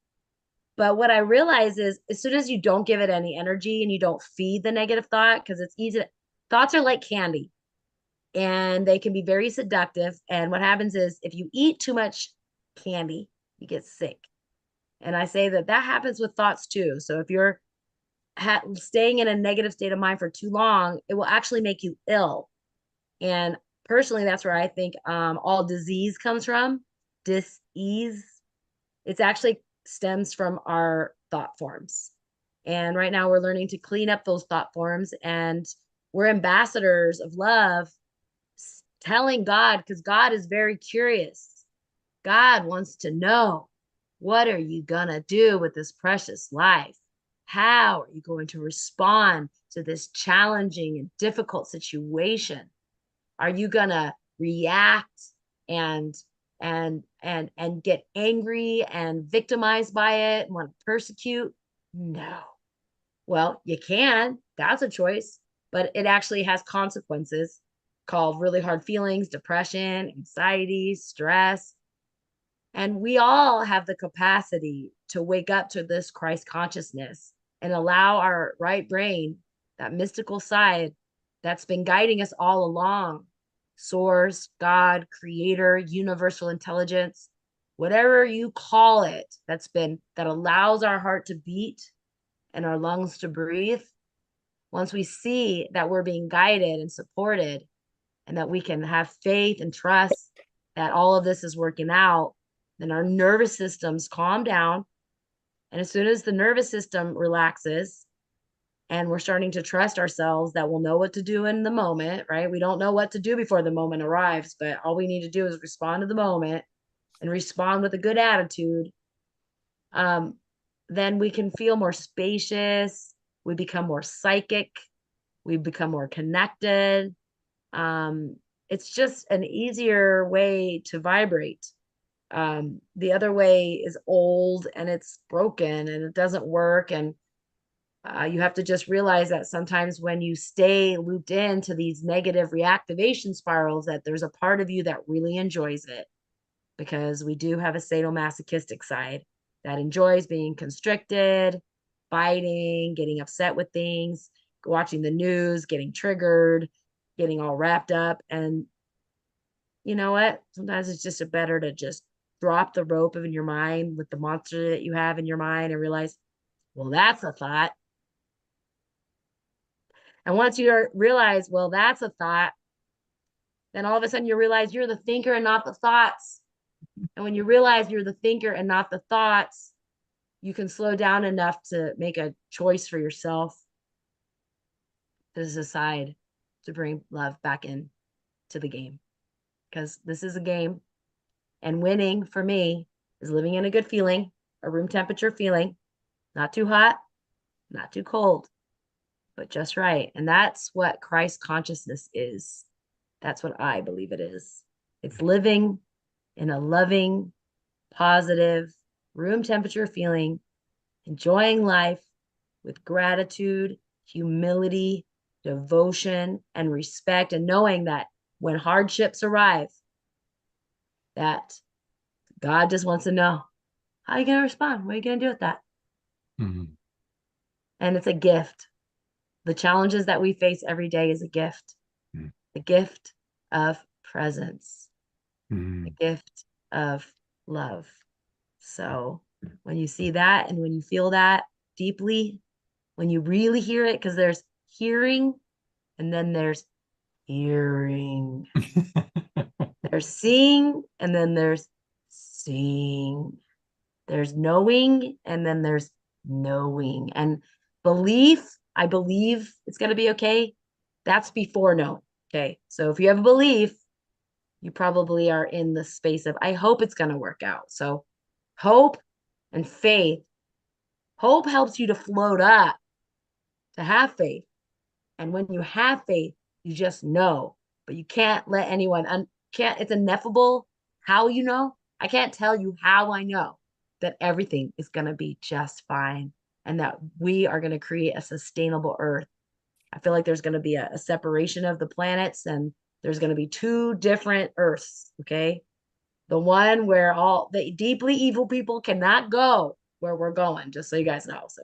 S6: But what I realize is, as soon as you don't give it any energy and you don't feed the negative thought, because it's easy, thoughts are like candy and they can be very seductive. And what happens is, if you eat too much candy, you get sick. And I say that happens with thoughts too. So if you're staying in a negative state of mind for too long, it will actually make you ill. And personally, that's where I think all disease comes from. Dis-ease. It's actually stems from our thought forms. And right now we're learning to clean up those thought forms, and we're ambassadors of love, telling God, because God is very curious. God wants to know, what are you gonna do with this precious life? How are you going to respond to this challenging and difficult situation? Are you gonna react and get angry and victimized by it and want to persecute? No. Well, you can. That's a choice, but it actually has consequences called really hard feelings, depression, anxiety, stress. And we all have the capacity to wake up to this Christ consciousness and allow our right brain, that mystical side that's been guiding us all along, source, God, creator, universal intelligence, whatever you call it, that allows our heart to beat and our lungs to breathe. Once we see that we're being guided and supported, and that we can have faith and trust that all of this is working out, then our nervous systems calm down. And as soon as the nervous system relaxes and we're starting to trust ourselves that we'll know what to do in the moment, right? We don't know what to do before the moment arrives, but all we need to do is respond to the moment and respond with a good attitude. Then we can feel more spacious. We become more psychic. We become more connected. It's just an easier way to vibrate. The other way is old and it's broken and it doesn't work. And you have to just realize that sometimes when you stay looped into these negative reactivation spirals, that there's a part of you that really enjoys it, because we do have a sadomasochistic side that enjoys being constricted, fighting, getting upset with things, watching the news, getting triggered, getting all wrapped up. And you know what? Sometimes it's just better to just drop the rope in your mind with the monster that you have in your mind and realize, well, that's a thought. And once you realize, well, that's a thought, then all of a sudden you realize you're the thinker and not the thoughts. And when you realize you're the thinker and not the thoughts, you can slow down enough to make a choice for yourself to decide to bring love back in to the game. Because this is a game, and winning for me is living in a good feeling, a room temperature feeling, not too hot, not too cold, but just right. And that's what Christ consciousness is. That's what I believe it is. It's living in a loving, positive, room temperature feeling, enjoying life with gratitude, humility, devotion, and respect, and knowing that when hardships arrive, that God just wants to know, how are you going to respond? What are you going to do with that?
S2: Mm-hmm.
S6: And it's a gift. The challenges that we face every day is a gift.
S2: Mm-hmm.
S6: The gift of presence.
S2: Mm-hmm.
S6: The gift of love. So when you see that and when you feel that deeply, when you really hear it, because there's hearing and then there's hearing. There's seeing and then there's seeing. There's knowing and then there's knowing. And belief, I believe it's going to be okay. That's before know. Okay. So if you have a belief, you probably are in the space of, I hope it's going to work out. So Hope and faith. Hope helps you to float up, to have faith. And when you have faith, you just know, but you can't let anyone, it's ineffable how you know. I can't tell you how I know that everything is going to be just fine and that we are going to create a sustainable earth. I feel like there's going to be a separation of the planets, and there's going to be two different earths. Okay. The one where all the deeply evil people cannot go where we're going, just so you guys know. So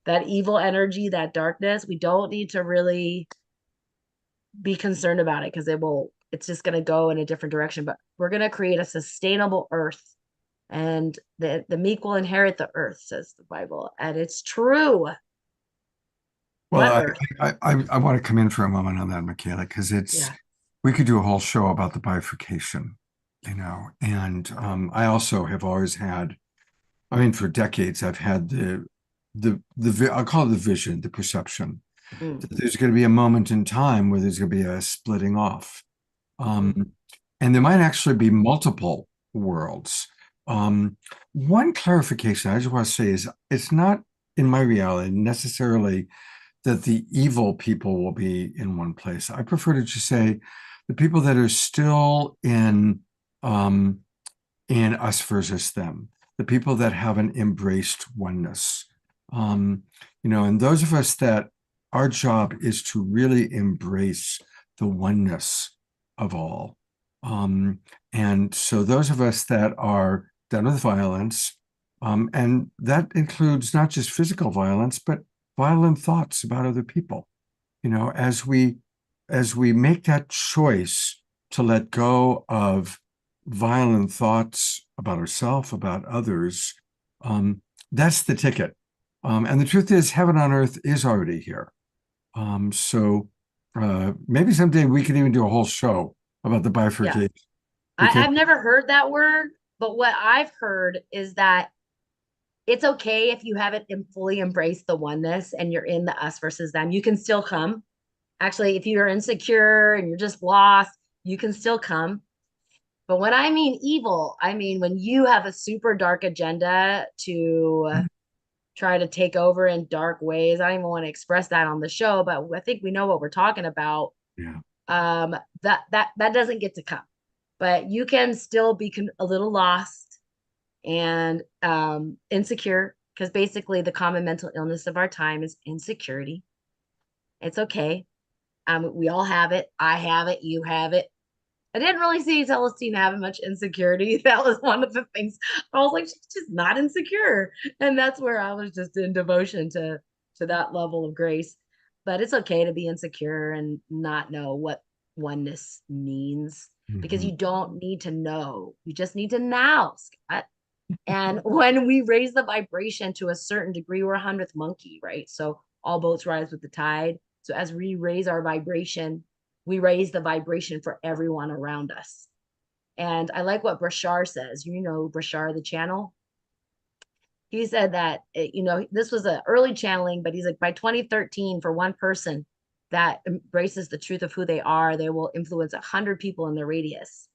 S6: that evil energy, that darkness, we don't need to really be concerned about it, because it's just going to go in a different direction. But we're going to create a sustainable earth, and the meek will inherit the earth, says the Bible. And it's true.
S2: Well, I want to come in for a moment on that, Michaela, because we could do a whole show about the bifurcation, and I also have always had, I mean, for decades, I've had I'll call it the vision, the perception, that there's going to be a moment in time where there's going to be a splitting off. And there might actually be multiple worlds. One clarification I just want to say is it's not in my reality necessarily that the evil people will be in one place. I prefer to just say the people that are still in us versus them, the people that haven't embraced oneness. And those of us that our job is to really embrace the oneness of all. And so those of us that are done with violence, and that includes not just physical violence, but violent thoughts about other people, as we make that choice to let go of violent thoughts about ourselves, about others, that's the ticket. And the truth is, heaven on earth is already here. So maybe someday we could even do a whole show about the bifurcation.
S6: Yeah. I've never heard that word, but what I've heard is that it's okay if you haven't fully embraced the oneness and you're in the us versus them. You can still come. Actually, if you're insecure and you're just lost, you can still come. But when I mean evil, I mean when you have a super dark agenda to try to take over in dark ways. I don't even want to express that on the show, but I think we know what we're talking about.
S2: Yeah.
S6: That doesn't get to come, but you can still be a little lost and insecure, because basically the common mental illness of our time is insecurity. It's okay. We all have it. I have it. You have it. I didn't really see Celestine having much insecurity. That was one of the things. I was like, she's just not insecure. And that's where I was just in devotion to that level of grace. But it's okay to be insecure and not know what oneness means, because you don't need to know. You just need to now, Scott. And when we raise the vibration to a certain degree, we're a 100th monkey, right? So all boats rise with the tide. So as we raise our vibration, we raise the vibration for everyone around us. And I like what Brashar says. Brashar, the channel. He said that, this was an early channeling, but he's like, by 2013, for one person that embraces the truth of who they are, they will influence 100 people in their radius.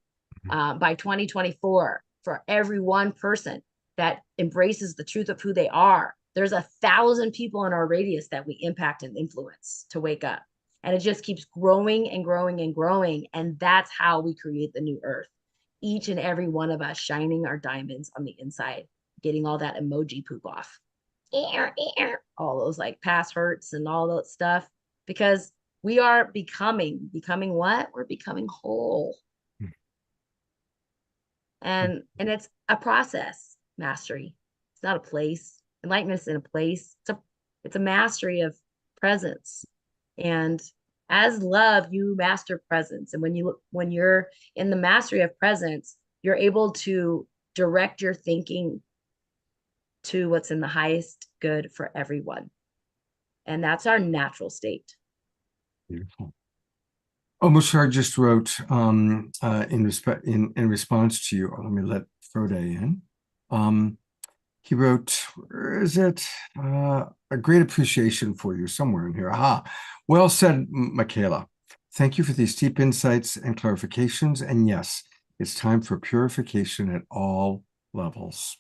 S6: By 2024, for every one person that embraces the truth of who they are, there's 1,000 people in our radius that we impact and influence to wake up. And it just keeps growing and growing and growing. And that's how we create the new earth. Each and every one of us shining our diamonds on the inside, getting all that emoji poop off. All those like past hurts and all that stuff. Because we are becoming what? We're becoming whole. And it's a process, mastery. It's not a place. Enlightenment is in a place. It's a mastery of presence. And as love, you master presence. And when you're in the mastery of presence, you're able to direct your thinking to what's in the highest good for everyone. And that's our natural state.
S2: Beautiful. Oh, Mushar just wrote in response to you. Let me let Frode in. He wrote, where is it? A great appreciation for you somewhere in here. Aha. Well said, Michaela. Thank you for these deep insights and clarifications. And yes, it's time for purification at all levels.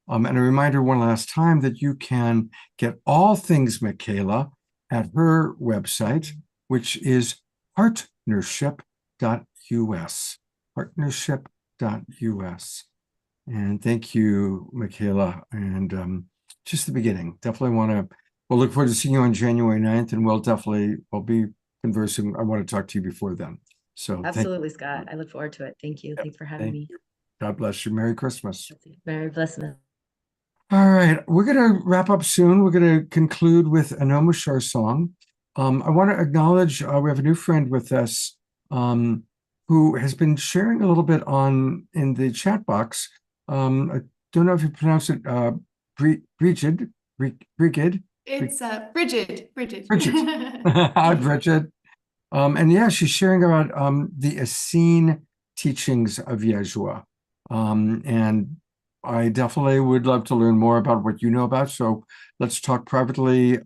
S2: And a reminder one last time that you can get all things Michaela at her website, which is partnership.us. Partnership.us. And thank you, Michaela. And just the beginning. Definitely we'll look forward to seeing you on January 9th, and we'll be conversing. I want to talk to you before then. So
S6: Absolutely, Scott. I look forward to it. Thank you. Thanks for having
S2: thank
S6: me.
S2: you. God bless you. Merry Christmas.
S6: Merry blessings.
S2: All right, we're going to wrap up soon. We're going to conclude with an Om Shar song. I want to acknowledge we have a new friend with us who has been sharing a little bit in the chat box. I don't know if you pronounce it Brigid.
S7: It's Bridget.
S2: Bridget. Hi, Bridget. And yeah, she's sharing about the Essene teachings of Yeshua. And I definitely would love to learn more about what you know about. So let's talk privately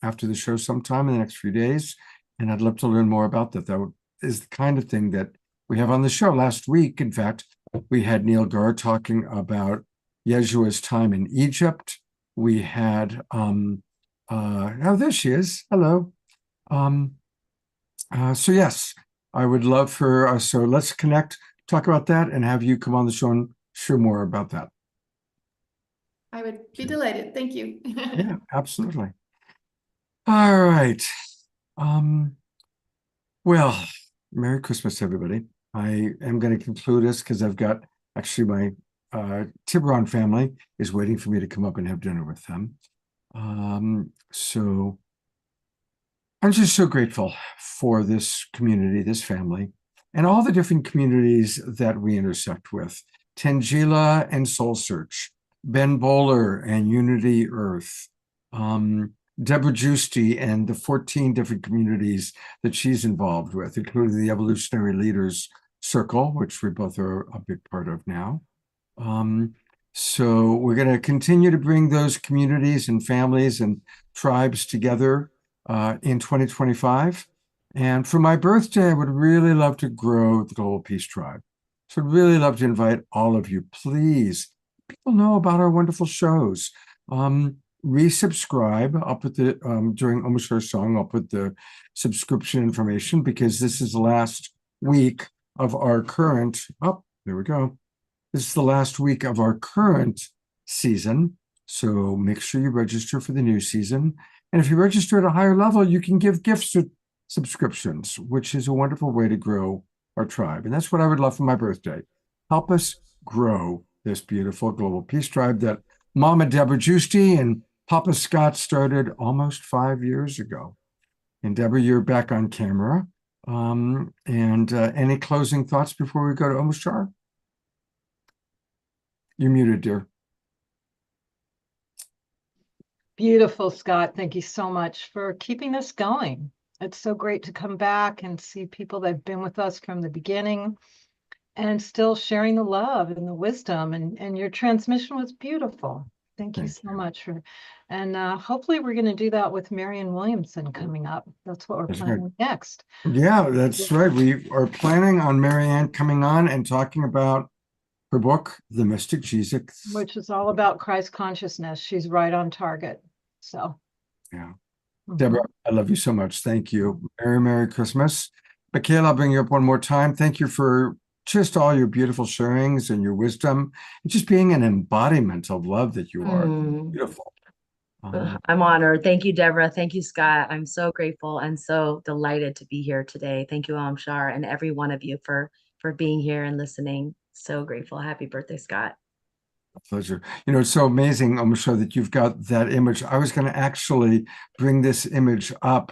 S2: after the show sometime in the next few days. And I'd love to learn more about that. That is the kind of thing that we have on the show. Last week, in fact, we had Neil Gar talking about Yeshua's time in Egypt. We had, there she is. Hello. So yes, I would love for so let's connect, talk about that, and have you come on the show and share more about that.
S7: I would be delighted. Thank you.
S2: Yeah, absolutely. All right. Well, Merry Christmas, everybody. I am going to conclude this because I've got actually my Tiburon family is waiting for me to come up and have dinner with them. So I'm just so grateful for this community, this family, and all the different communities that we intersect with. Tangela and Soul Search, Ben Bowler and Unity Earth, Deborah Giusti and the 14 different communities that she's involved with, including the Evolutionary Leaders Circle, which we both are a big part of now. So we're going to continue to bring those communities and families and tribes together in 2025. And for my birthday, I would really love to grow the Global Peace Tribe. So I'd really love to invite all of you, please. People know about our wonderful shows. Resubscribe. I'll put the, during Om Shar song, I'll put the subscription information because this is the last week of our current, there we go. This is the last week of our current season. So make sure you register for the new season. And if you register at a higher level, you can give gifts to subscriptions, which is a wonderful way to grow our tribe. And that's what I would love for my birthday. Help us grow this beautiful Global Peace Tribe that Mama Deborah Giusti and Papa Scott started almost 5 years ago. And Deborah, you're back on camera. Any closing thoughts before we go to Om Shar? You're muted, dear.
S5: Beautiful, Scott. Thank you so much for keeping this going. It's so great to come back and see people that have been with us from the beginning and still sharing the love and the wisdom. And your transmission was beautiful. Thank you so much for, and hopefully we're going to do that with Marianne Williamson coming up. That's what we're planning next.
S2: Yeah, that's right. We are planning on Marianne coming on and talking about her book, The Mystic Jesus,
S5: which is all about Christ consciousness. She's right on target. So,
S2: yeah. Deborah, I love you so much. Thank you. Merry Christmas. Michaela, I'll bring you up one more time. Thank you for just all your beautiful sharings and your wisdom, and just being an embodiment of love that you are. Beautiful.
S6: I'm honored. Thank you, Deborah. Thank you, Scott. I'm so grateful and so delighted to be here today. Thank you, Om Shar, and every one of you for being here and listening. So grateful. Happy birthday, Scott.
S2: Pleasure. You know, it's so amazing, Om Shar, that you've got that image. I was going to actually bring this image up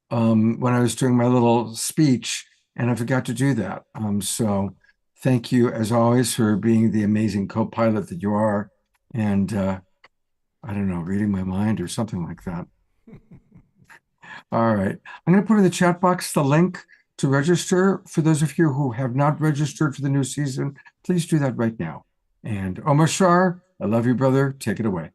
S2: when I was doing my little speech, and I forgot to do that. So thank you, as always, for being the amazing co-pilot that you are. And I don't know, reading my mind or something like that. All right. I'm going to put in the chat box the link to register. For those of you who have not registered for the new season, please do that right now. And Om Shar, I love you, brother. Take it away.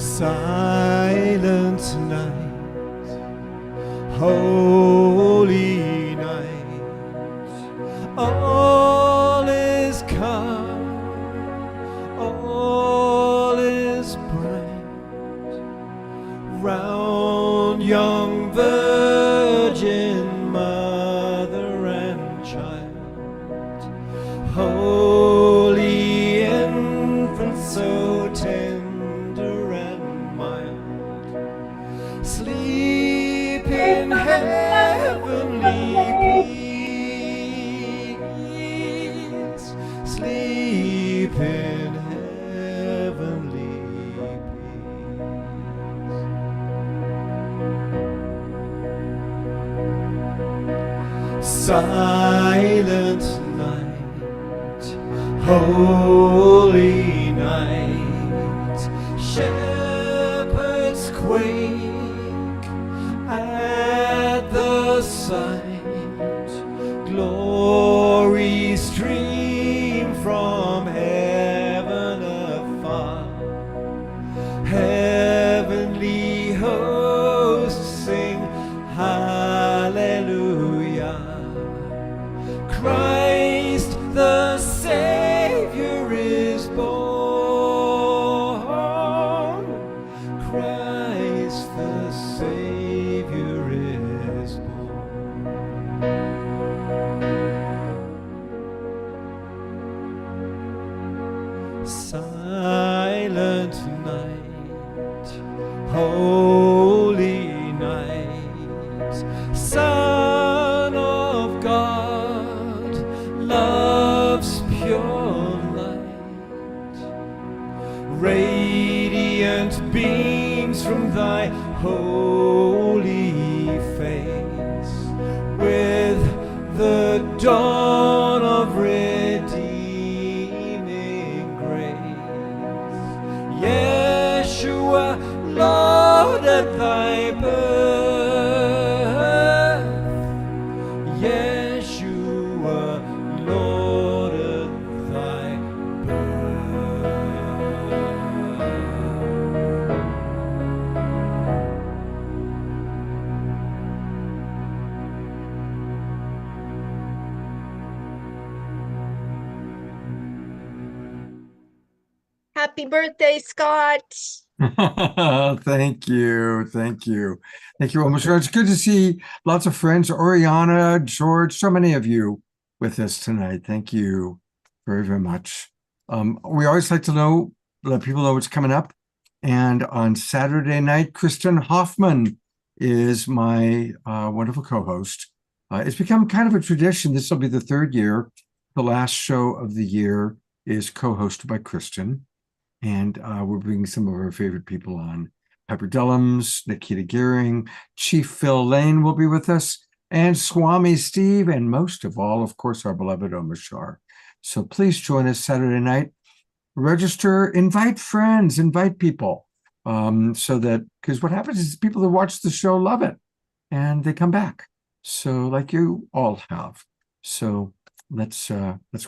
S4: Silent night, holy night, all is calm, all is bright, round young virgin mother and child, holy infant so tender and mild, sleep in heavenly peace, sleep in heavenly peace. Silent night, holy night, shepherds quake at the sight, glory stream from heaven afar, heavenly hosts sing hallelujah, Christ the Savior is born, Christ the Savior is born. Silent night, holy night, Son of God, love's pure light, radiant beams from thy holy face, with the dawn of redeeming grace. Yeshua, Lord, at thy birth, Yeshua, Lord, at thy
S7: Happy birthday, Scott.
S2: Thank you. Thank you. Thank you, Omar. It's good to see lots of friends, Oriana, George, so many of you with us tonight. Thank you very, very much. We always like to let people know what's coming up. And on Saturday night, Kristen Hoffman is my wonderful co-host. It's become kind of a tradition. This will be the third year. The last show of the year is co-hosted by Kristen. And we're bringing some of our favorite people on. Piper Dellums, Nikita Gearing, Chief Phil Lane will be with us, and Swami Steve, and most of all, of course, our beloved Omar Shar. So please join us Saturday night. Register, invite friends, invite people. So that, because what happens is people that watch the show love it, and they come back. So like you all have. So let's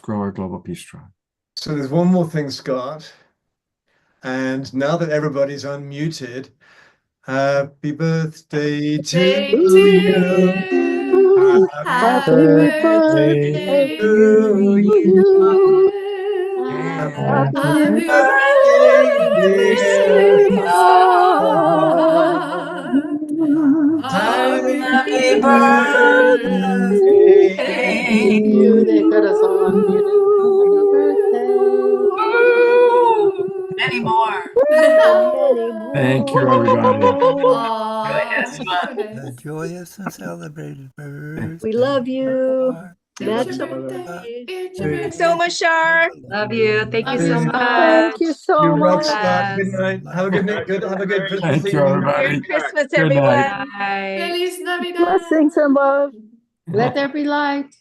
S2: grow our global peace tribe.
S3: So there's one more thing, Scott. And now that everybody's unmuted, happy birthday to you.
S7: Happy birthday to you. Happy birthday, Scott. Happy birthday.
S5: They got us all unmuted.
S7: Many more.
S2: Thank you, everybody.
S8: Joyous and celebrated birthday.
S5: We love you.
S7: It's your birthday. Thanks so much, Shar.
S6: Love you. Thank you so much.
S5: Thank you so
S3: You rock,
S5: much.
S3: Scott. Good night. Have a good night. Have a good Christmas
S2: Thank you,
S3: evening.
S2: everybody.
S7: Merry Christmas,
S2: Good
S7: everyone.
S2: night.
S6: Bye.
S7: Feliz Navidad.
S5: Blessings and love. Let there be light.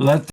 S2: Let